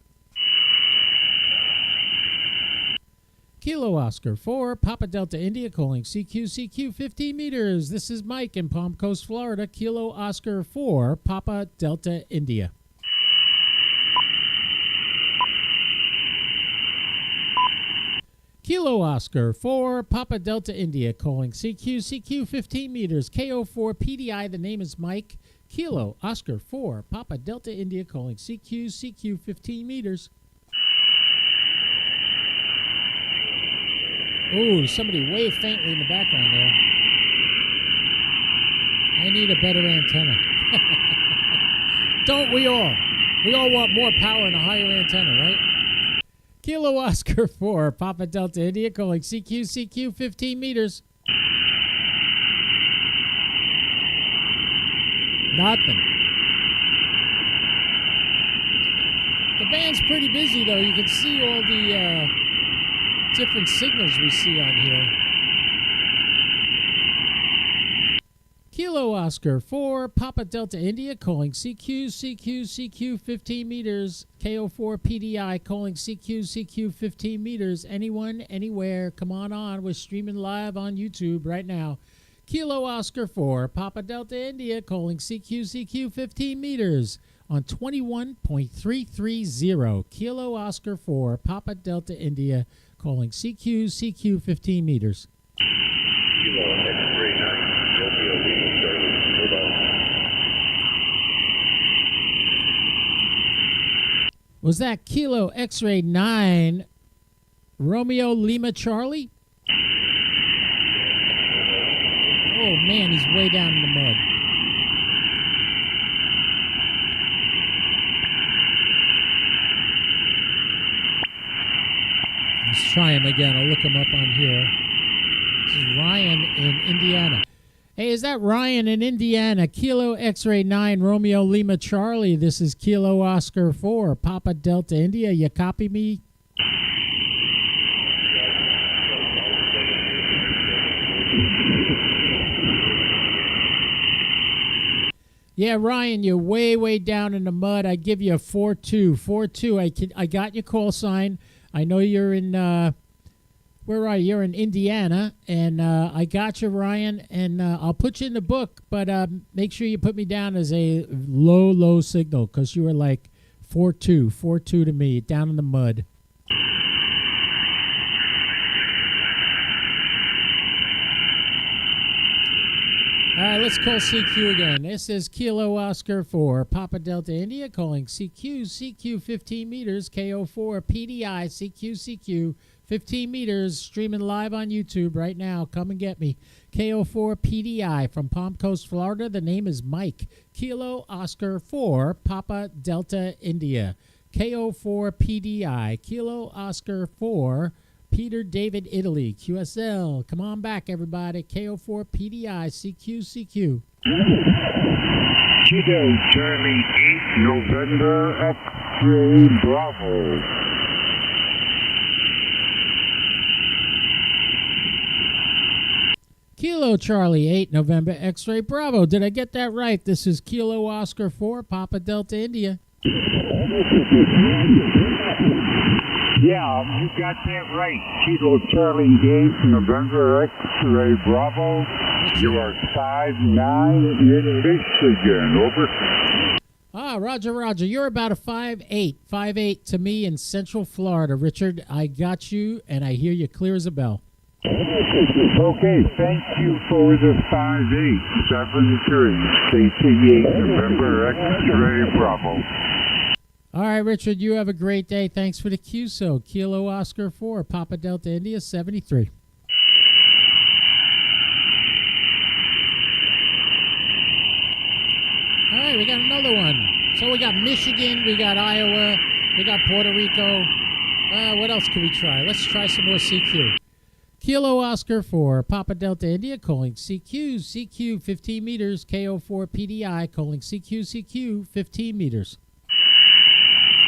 [SPEAKER 1] Kilo Oscar 4, Papa Delta India calling CQ 15 meters. This is Mike in Palm Coast, Florida. Kilo Oscar 4, Papa Delta India. Kilo Oscar 4, Papa Delta India calling CQ 15 meters, KO4 PDI. The name is Mike. Kilo Oscar 4, Papa Delta India calling CQ 15 meters. Ooh, somebody way faintly in the background there. I need a better antenna. Don't we all? We all want more power and a higher antenna, right? Kilo Oscar 4, Papa Delta India calling CQ 15 meters. Nothing. The band's pretty busy, though. You can see all the different signals we see on here. Kilo Oscar 4, Papa Delta India calling CQ 15 meters, KO4 PDI calling CQ 15 meters. Anyone, anywhere, come on. We're streaming live on YouTube right now. Kilo Oscar 4, Papa Delta India calling CQ 15 meters on 21.330. Kilo Oscar 4, Papa Delta India calling CQ 15 meters.
[SPEAKER 2] Kilo X-ray 9, Romeo Lima Charlie. Hold on.
[SPEAKER 1] Was that Kilo X-ray 9, Romeo Lima Charlie? Oh man, he's way down in the mud. Let's try him again. I'll look him up on here. This is Ryan in Indiana. Hey, is that Ryan in Indiana? Kilo X-ray 9, Romeo Lima Charlie. This is Kilo Oscar 4, Papa Delta India. You copy me? Yeah, Ryan, you're way down in the mud. I give you a 4-2. 4-2. I got your call sign. I know you're in, where are you? You're in Indiana, and I got you, Ryan, and I'll put you in the book, but make sure you put me down as a low signal, because you were like 4-2 to me, down in the mud. All right, let's call CQ again. This is Kilo Oscar 4, Papa Delta India calling CQ 15 meters, KO4 PDI, CQ 15 meters, streaming live on YouTube right now. Come and get me. KO4 PDI from Palm Coast, Florida. The name is Mike. Kilo Oscar 4, Papa Delta India. KO4 PDI, Kilo Oscar 4, Peter David Italy, QSL. Come on back, everybody. KO4 PDI, CQ.
[SPEAKER 2] Kilo Charlie 8, November X-ray Bravo.
[SPEAKER 1] Kilo Charlie 8, November X-ray Bravo. Did I get that right? This is Kilo Oscar 4, Papa Delta India.
[SPEAKER 2] Yeah, you got that right. Kilo Charlie 8, November X-ray Bravo. You are 5'9" in Michigan. Over.
[SPEAKER 1] Ah, Roger. You're about a 5'8". 5'8" to me in Central Florida. Richard, I got you, and I hear you clear as a bell.
[SPEAKER 2] Okay, thank you for the 587 CT8 November X-ray Bravo.
[SPEAKER 1] All right, Richard, you have a great day. Thanks for the QSO. Kilo Oscar 4, Papa Delta India 73. All right, we got another one. So we got Michigan, we got Iowa, we got Puerto Rico. What else can we try? Let's try some more CQ. Kilo Oscar 4, Papa Delta India, calling CQ, CQ 15 meters, KO4 PDI, calling CQ, CQ 15 meters.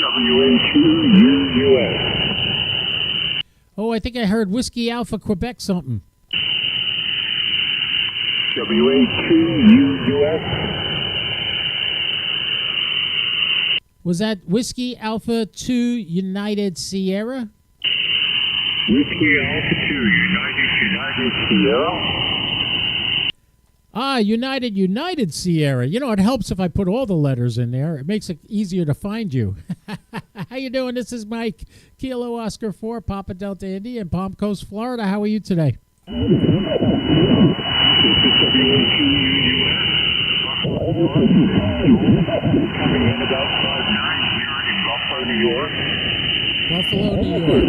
[SPEAKER 2] WA2UUS.
[SPEAKER 1] Oh, I think I heard Whiskey Alpha Quebec something.
[SPEAKER 2] WA2UUS.
[SPEAKER 1] Was that Whiskey Alpha 2 United Sierra?
[SPEAKER 2] Whiskey Alpha 2, United Sierra.
[SPEAKER 1] Ah, United Sierra. You know, it helps if I put all the letters in there. It makes it easier to find you. How you doing? This is Mike, Kilo Oscar 4, Papa Delta India in Palm Coast, Florida. How are you today?
[SPEAKER 2] This is WA2UUS. Coming in about 5'9" here in Buffalo, New York.
[SPEAKER 1] Buffalo, New York.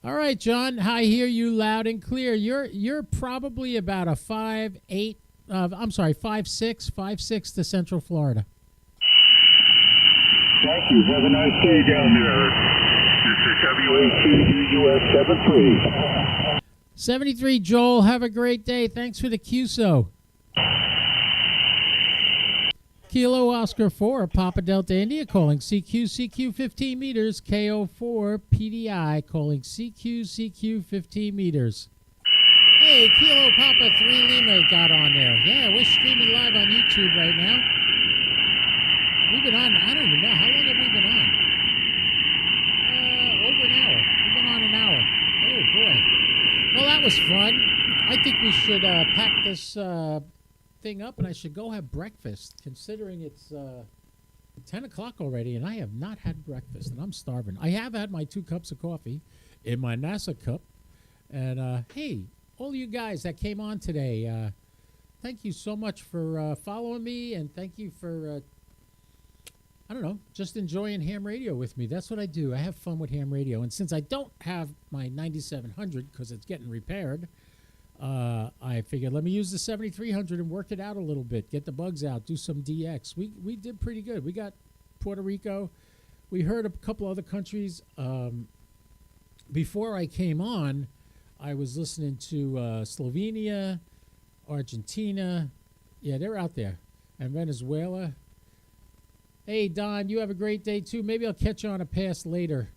[SPEAKER 1] All right, John, I hear you loud and clear. You're probably about a 5'8", 5'6" to Central Florida.
[SPEAKER 2] Thank you. Have a nice day down there. This is WA2UUS 73.
[SPEAKER 1] 73, Joel. Have a great day. Thanks for the QSO. Kilo Oscar 4, Papa Delta India, calling CQ 15 meters, KO4 PDI, calling CQ 15 meters. Hey, Kilo Papa 3 Lima got on there. Yeah, we're streaming live on YouTube right now. We've been on, I don't even know, how long have we been on? Over an hour. We've been on an hour. Oh, boy. Well, that was fun. I think we should pack this thing up and I should go have breakfast, considering it's 10 o'clock already and I have not had breakfast and I'm starving. I have had my 2 cups of coffee in my NASA cup. And hey, all you guys that came on today, thank you so much for following me, and thank you for I don't know, just enjoying ham radio with me. That's what I do. I have fun with ham radio. And since I don't have my 9700 because it's getting repaired, I figured let me use the 7300 and work it out a little bit, get the bugs out, do some DX. We did pretty good. We got Puerto Rico. We heard a couple other countries. Before I came on, I was listening to Slovenia, Argentina. Yeah, they're out there. And Venezuela. Hey, Don, you have a great day, too. Maybe I'll catch you on a pass later.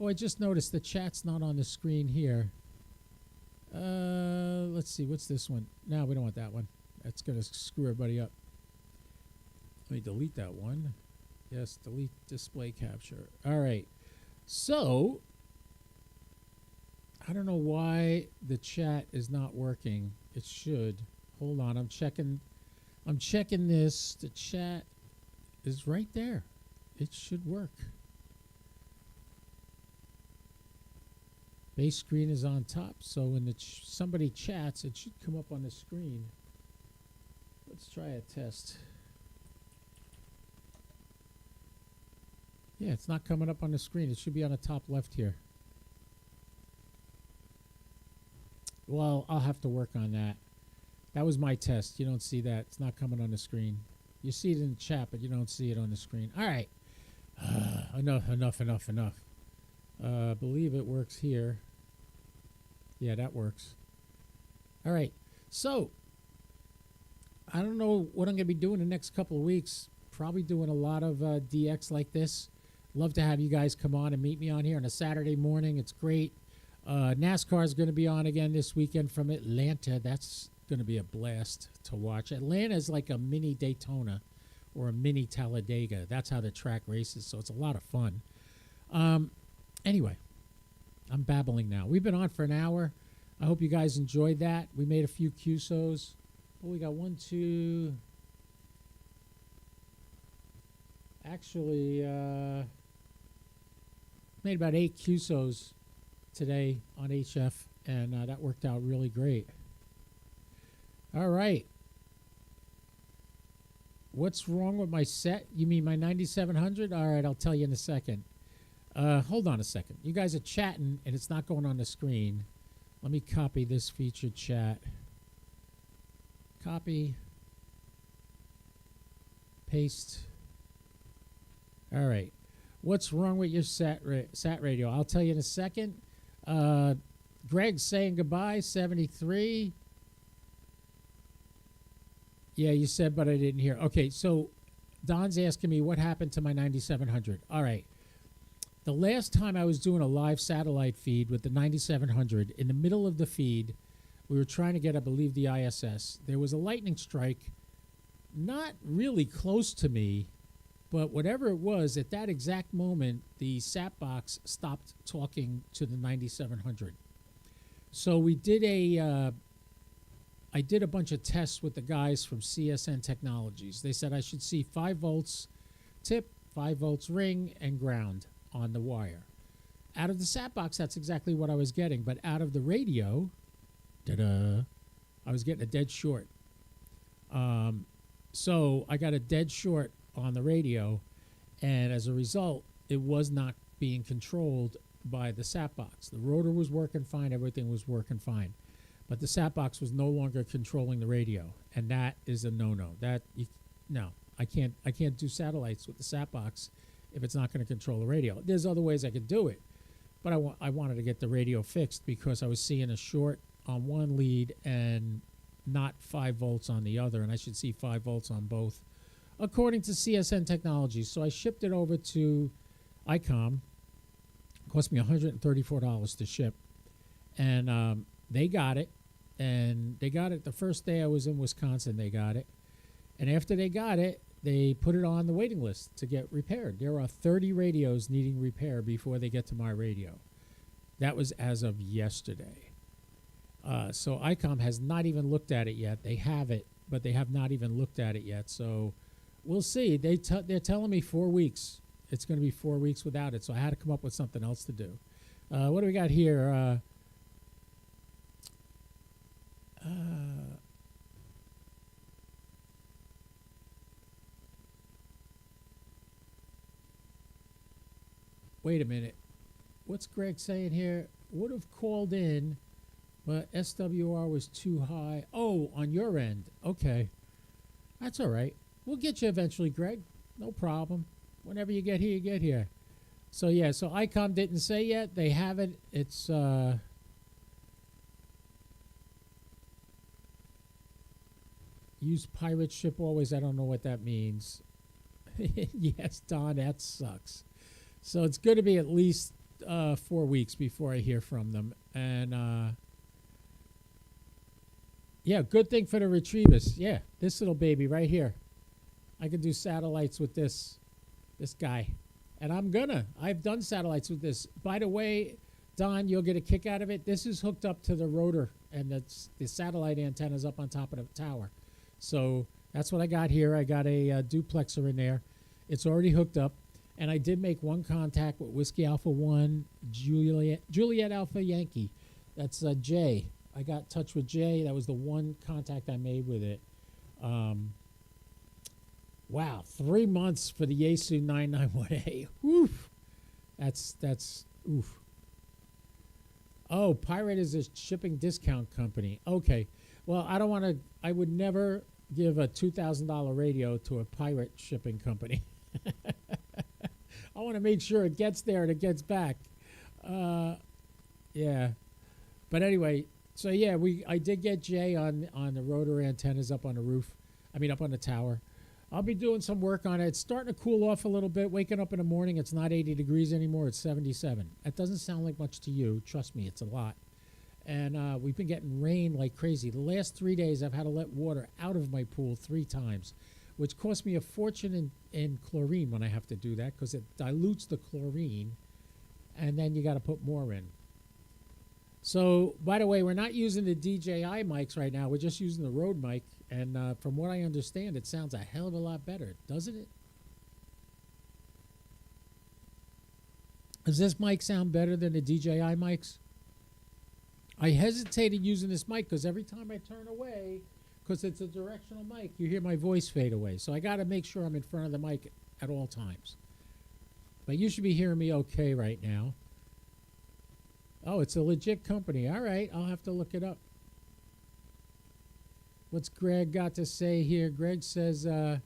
[SPEAKER 1] Oh, I just noticed the chat's not on the screen here. Let's see. What's this one? No, we don't want that one. That's going to screw everybody up. Let me delete that one. Yes, delete display capture. All right. So, I don't know why the chat is not working. It should. Hold on. I'm checking this. The chat is right there. It should work. Base screen is on top, so when somebody chats, it should come up on the screen. Let's try a test. Yeah, it's not coming up on the screen. It should be on the top left here. Well, I'll have to work on that. That was my test. You don't see that. It's not coming on the screen. You see it in the chat, but you don't see it on the screen. All right. Enough. Believe it works here. Yeah, that works. All right. So, I don't know what I'm going to be doing the next couple of weeks. Probably doing a lot of DX like this. Love to have you guys come on and meet me on here on a Saturday morning. It's great. NASCAR is going to be on again this weekend from Atlanta. That's going to be a blast to watch. Atlanta is like a mini Daytona or a mini Talladega. That's how the track races, so it's a lot of fun. Anyway, I'm babbling now. We've been on for an hour. I hope you guys enjoyed that. We made a few QSOs. Oh, we got 1, 2. Actually, made about 8 QSOs today on HF and that worked out really great. All right. What's wrong with my set? You mean my 9700? All right, I'll tell you in a second. Hold on a second. You guys are chatting, and it's not going on the screen. Let me copy this featured chat. Copy. Paste. All right. What's wrong with your sat radio? I'll tell you in a second. Greg's saying goodbye, 73. Yeah, you said, but I didn't hear. Okay, so Don's asking me what happened to my 9700. All right. The last time I was doing a live satellite feed with the 9700, in the middle of the feed, we were trying to get, I believe, the ISS. There was a lightning strike not really close to me, but whatever it was, at that exact moment, the sat box stopped talking to the 9700. So we did I did a bunch of tests with the guys from CSN Technologies. They said I should see 5 volts tip, 5 volts ring, and ground on the wire. Out of the sat box, that's exactly what I was getting. But out of the radio, I was getting a dead short. So I got a dead short on the radio, and as a result, it was not being controlled by the sat box. The rotor was working fine, everything was working fine. But the sat box was no longer controlling the radio, and that is a no-no. No, I can't do satellites with the sat box if it's not going to control the radio. There's other ways I could do it, but I wanted to get the radio fixed because I was seeing a short on one lead and not 5 volts on the other, and I should see 5 volts on both, according to CSN Technologies. So I shipped it over to ICOM. It cost me $134 to ship, and they got it. And they got it the first day I was in Wisconsin. They got it. And after they got it, they put it on the waiting list to get repaired. There are 30 radios needing repair before they get to my radio. That was as of yesterday. So ICOM has not even looked at it yet. They have it, but they have not even looked at it yet. So we'll see. They're telling me 4 weeks. It's going to be 4 weeks without it. So I had to come up with something else to do. What do we got here? Wait a minute. What's Greg saying here? Would have called in, but SWR was too high. Oh, on your end. Okay. That's all right. We'll get you eventually, Greg. No problem. Whenever you get here, you get here. So, yeah, so ICOM didn't say yet. They have it. It's, use pirate ship always. I don't know what that means. Yes, Don, that sucks. So it's going to be at least 4 weeks before I hear from them. And, yeah, good thing for the Retrievus. Yeah, this little baby right here. I can do satellites with this guy. And I've done satellites with this. By the way, Don, you'll get a kick out of it. This is hooked up to the rotor, and the satellite antenna's up on top of the tower. So that's what I got here. I got a duplexer in there. It's already hooked up. And I did make one contact with Whiskey Alpha 1, Juliet Alpha Yankee. That's Jay. I got in touch with Jay. That was the one contact I made with it. Wow, 3 months for the Yaesu 991A. Oof. That's oof. Oh, Pirate is a shipping discount company. Okay. Well, I would never give a $2,000 radio to a pirate shipping company. I want to make sure it gets there and it gets back. Yeah. But anyway, so yeah, I did get Jay on the rotor antennas up on the roof. Up on the tower. I'll be doing some work on it. It's starting to cool off a little bit. Waking up in the morning, it's not 80 degrees anymore. It's 77. That doesn't sound like much to you. Trust me, it's a lot. And we've been getting rain like crazy. The last 3 days, I've had to let water out of my pool 3 times, which cost me a fortune in chlorine when I have to do that because it dilutes the chlorine, and then you got to put more in. So, by the way, we're not using the DJI mics right now. We're just using the Rode mic, and from what I understand, it sounds a hell of a lot better, doesn't it? Does this mic sound better than the DJI mics? I hesitated using this mic because every time I turn away, because it's a directional mic, you hear my voice fade away. So I got to make sure I'm in front of the mic at all times. But you should be hearing me okay right now. Oh, it's a legit company. All right, I'll have to look it up. What's Greg got to say here? Greg says, I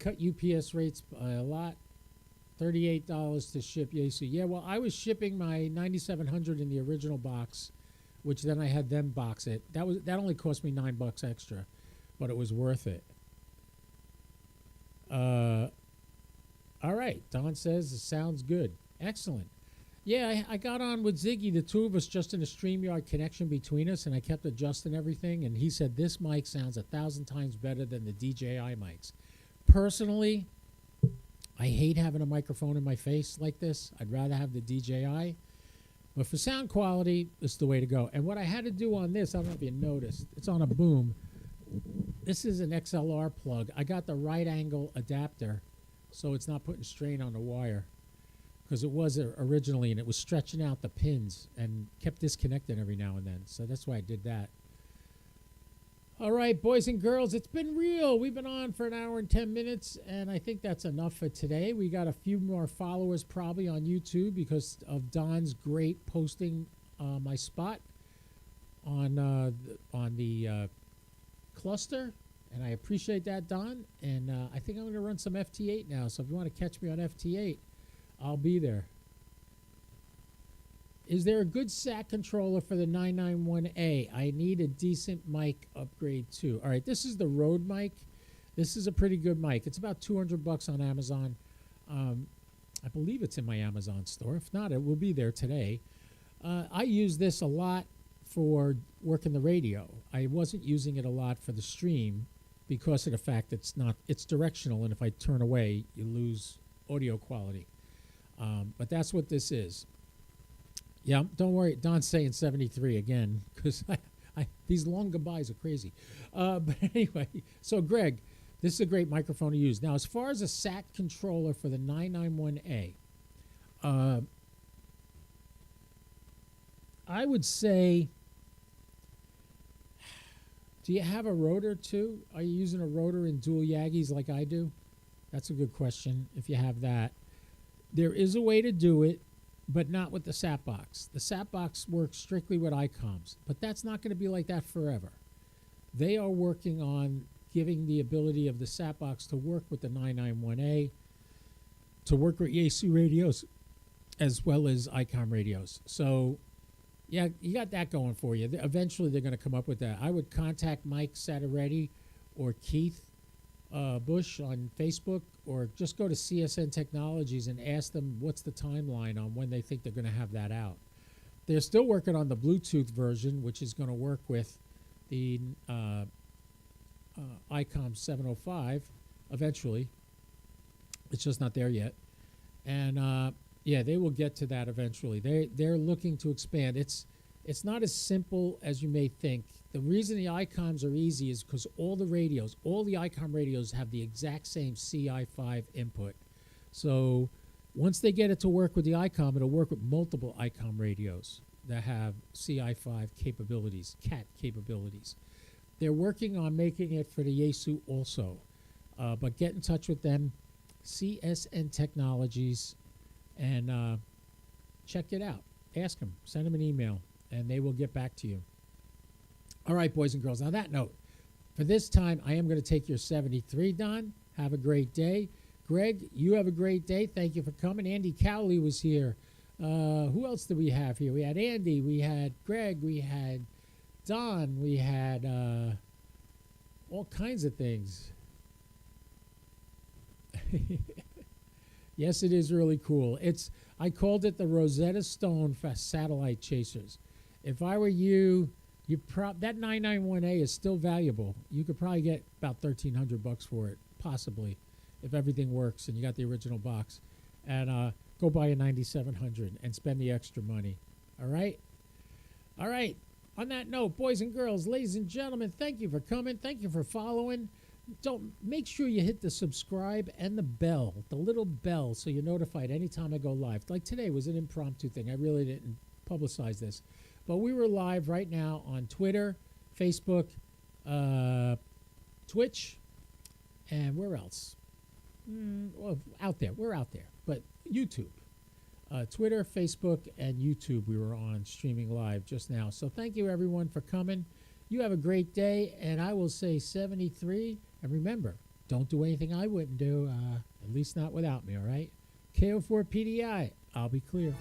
[SPEAKER 1] cut UPS rates by a lot. $38 to ship Yaesu. Yeah, well, I was shipping my 9700 in the original box, which then I had them box it. That only cost me $9 extra, but it was worth it. All right, Don says it sounds good. Excellent. Yeah, I got on with Ziggy, the two of us just in a StreamYard connection between us, and I kept adjusting everything, and he said this mic sounds 1,000 times better than the DJI mics. Personally, I hate having a microphone in my face like this. I'd rather have the DJI. But for sound quality, it's the way to go. And what I had to do on this, I don't know if you noticed, it's on a boom. This is an XLR plug. I got the right angle adapter, so it's not putting strain on the wire. Because it was originally, and it was stretching out the pins and kept disconnecting every now and then. So that's why I did that. All right, boys and girls, it's been real. We've been on for an hour and 10 minutes, and I think that's enough for today. We got a few more followers probably on YouTube because of Don's great posting my spot on the cluster, and I appreciate that, Don. And I think I'm going to run some FT8 now, so if you want to catch me on FT8, I'll be there. Is there a good SAT controller for the 991A? I need a decent mic upgrade too. All right, this is the Rode mic. This is a pretty good mic. It's about $200 on Amazon. I believe it's in my Amazon store. If not, it will be there today. I use this a lot for working the radio. I wasn't using it a lot for the stream because of the fact it's directional, and if I turn away, you lose audio quality. But that's what this is. Yeah, don't worry. Don's saying 73 again because these long goodbyes are crazy. But anyway, so Greg, this is a great microphone to use. Now, as far as a SAT controller for the 991A, I would say, do you have a rotor too? Are you using a rotor in dual Yagis like I do? That's a good question if you have that. There is a way to do it, but not with the SAT box. The SAT box works strictly with ICOMs, but that's not going to be like that forever. They are working on giving the ability of the SAT box to work with the 991A, to work with Yaesu radios, as well as ICOM radios. So, yeah, you got that going for you. Eventually, they're going to come up with that. I would contact Mike Sataretti or Keith Bush on Facebook, or just go to CSN Technologies and ask them what's the timeline on when they think they're going to have that out. They're still working on the Bluetooth version, which is going to work with the ICOM 705 eventually. It's just not there yet. And yeah, they will get to that eventually. They're looking to expand. It's not as simple as you may think. The reason the ICOMs are easy is because all the ICOM radios have the exact same CI5 input. So once they get it to work with the ICOM, it'll work with multiple ICOM radios that have CI5 capabilities, CAT capabilities. They're working on making it for the Yaesu also. But get in touch with them, CSN Technologies, and check it out. Ask them. Send them an email, and they will get back to you. All right, boys and girls. On that note, for this time, I am going to take your 73, Don. Have a great day. Greg, you have a great day. Thank you for coming. Andy Cowley was here. Who else did we have here? We had Andy. We had Greg. We had Don. We had all kinds of things. Yes, it is really cool. I called it the Rosetta Stone for satellite chasers. If I were you, that 991A is still valuable. You could probably get about $1,300 for it, possibly, if everything works and you got the original box. And go buy a 9700 and spend the extra money. All right? All right. On that note, boys and girls, ladies and gentlemen, thank you for coming. Thank you for following. don't make sure you hit the subscribe and the bell, the little bell, so you're notified anytime I go live. Like today was an impromptu thing. I really didn't publicize this, but we were live right now on Twitter, Facebook, Twitch, and where else? Well, out there. We're out there, but YouTube. Twitter, Facebook, and YouTube we were on streaming live just now. So thank you, everyone, for coming. You have a great day, and I will say 73. And remember, don't do anything I wouldn't do, at least not without me, all right? KO4 PDI, I'll be clear.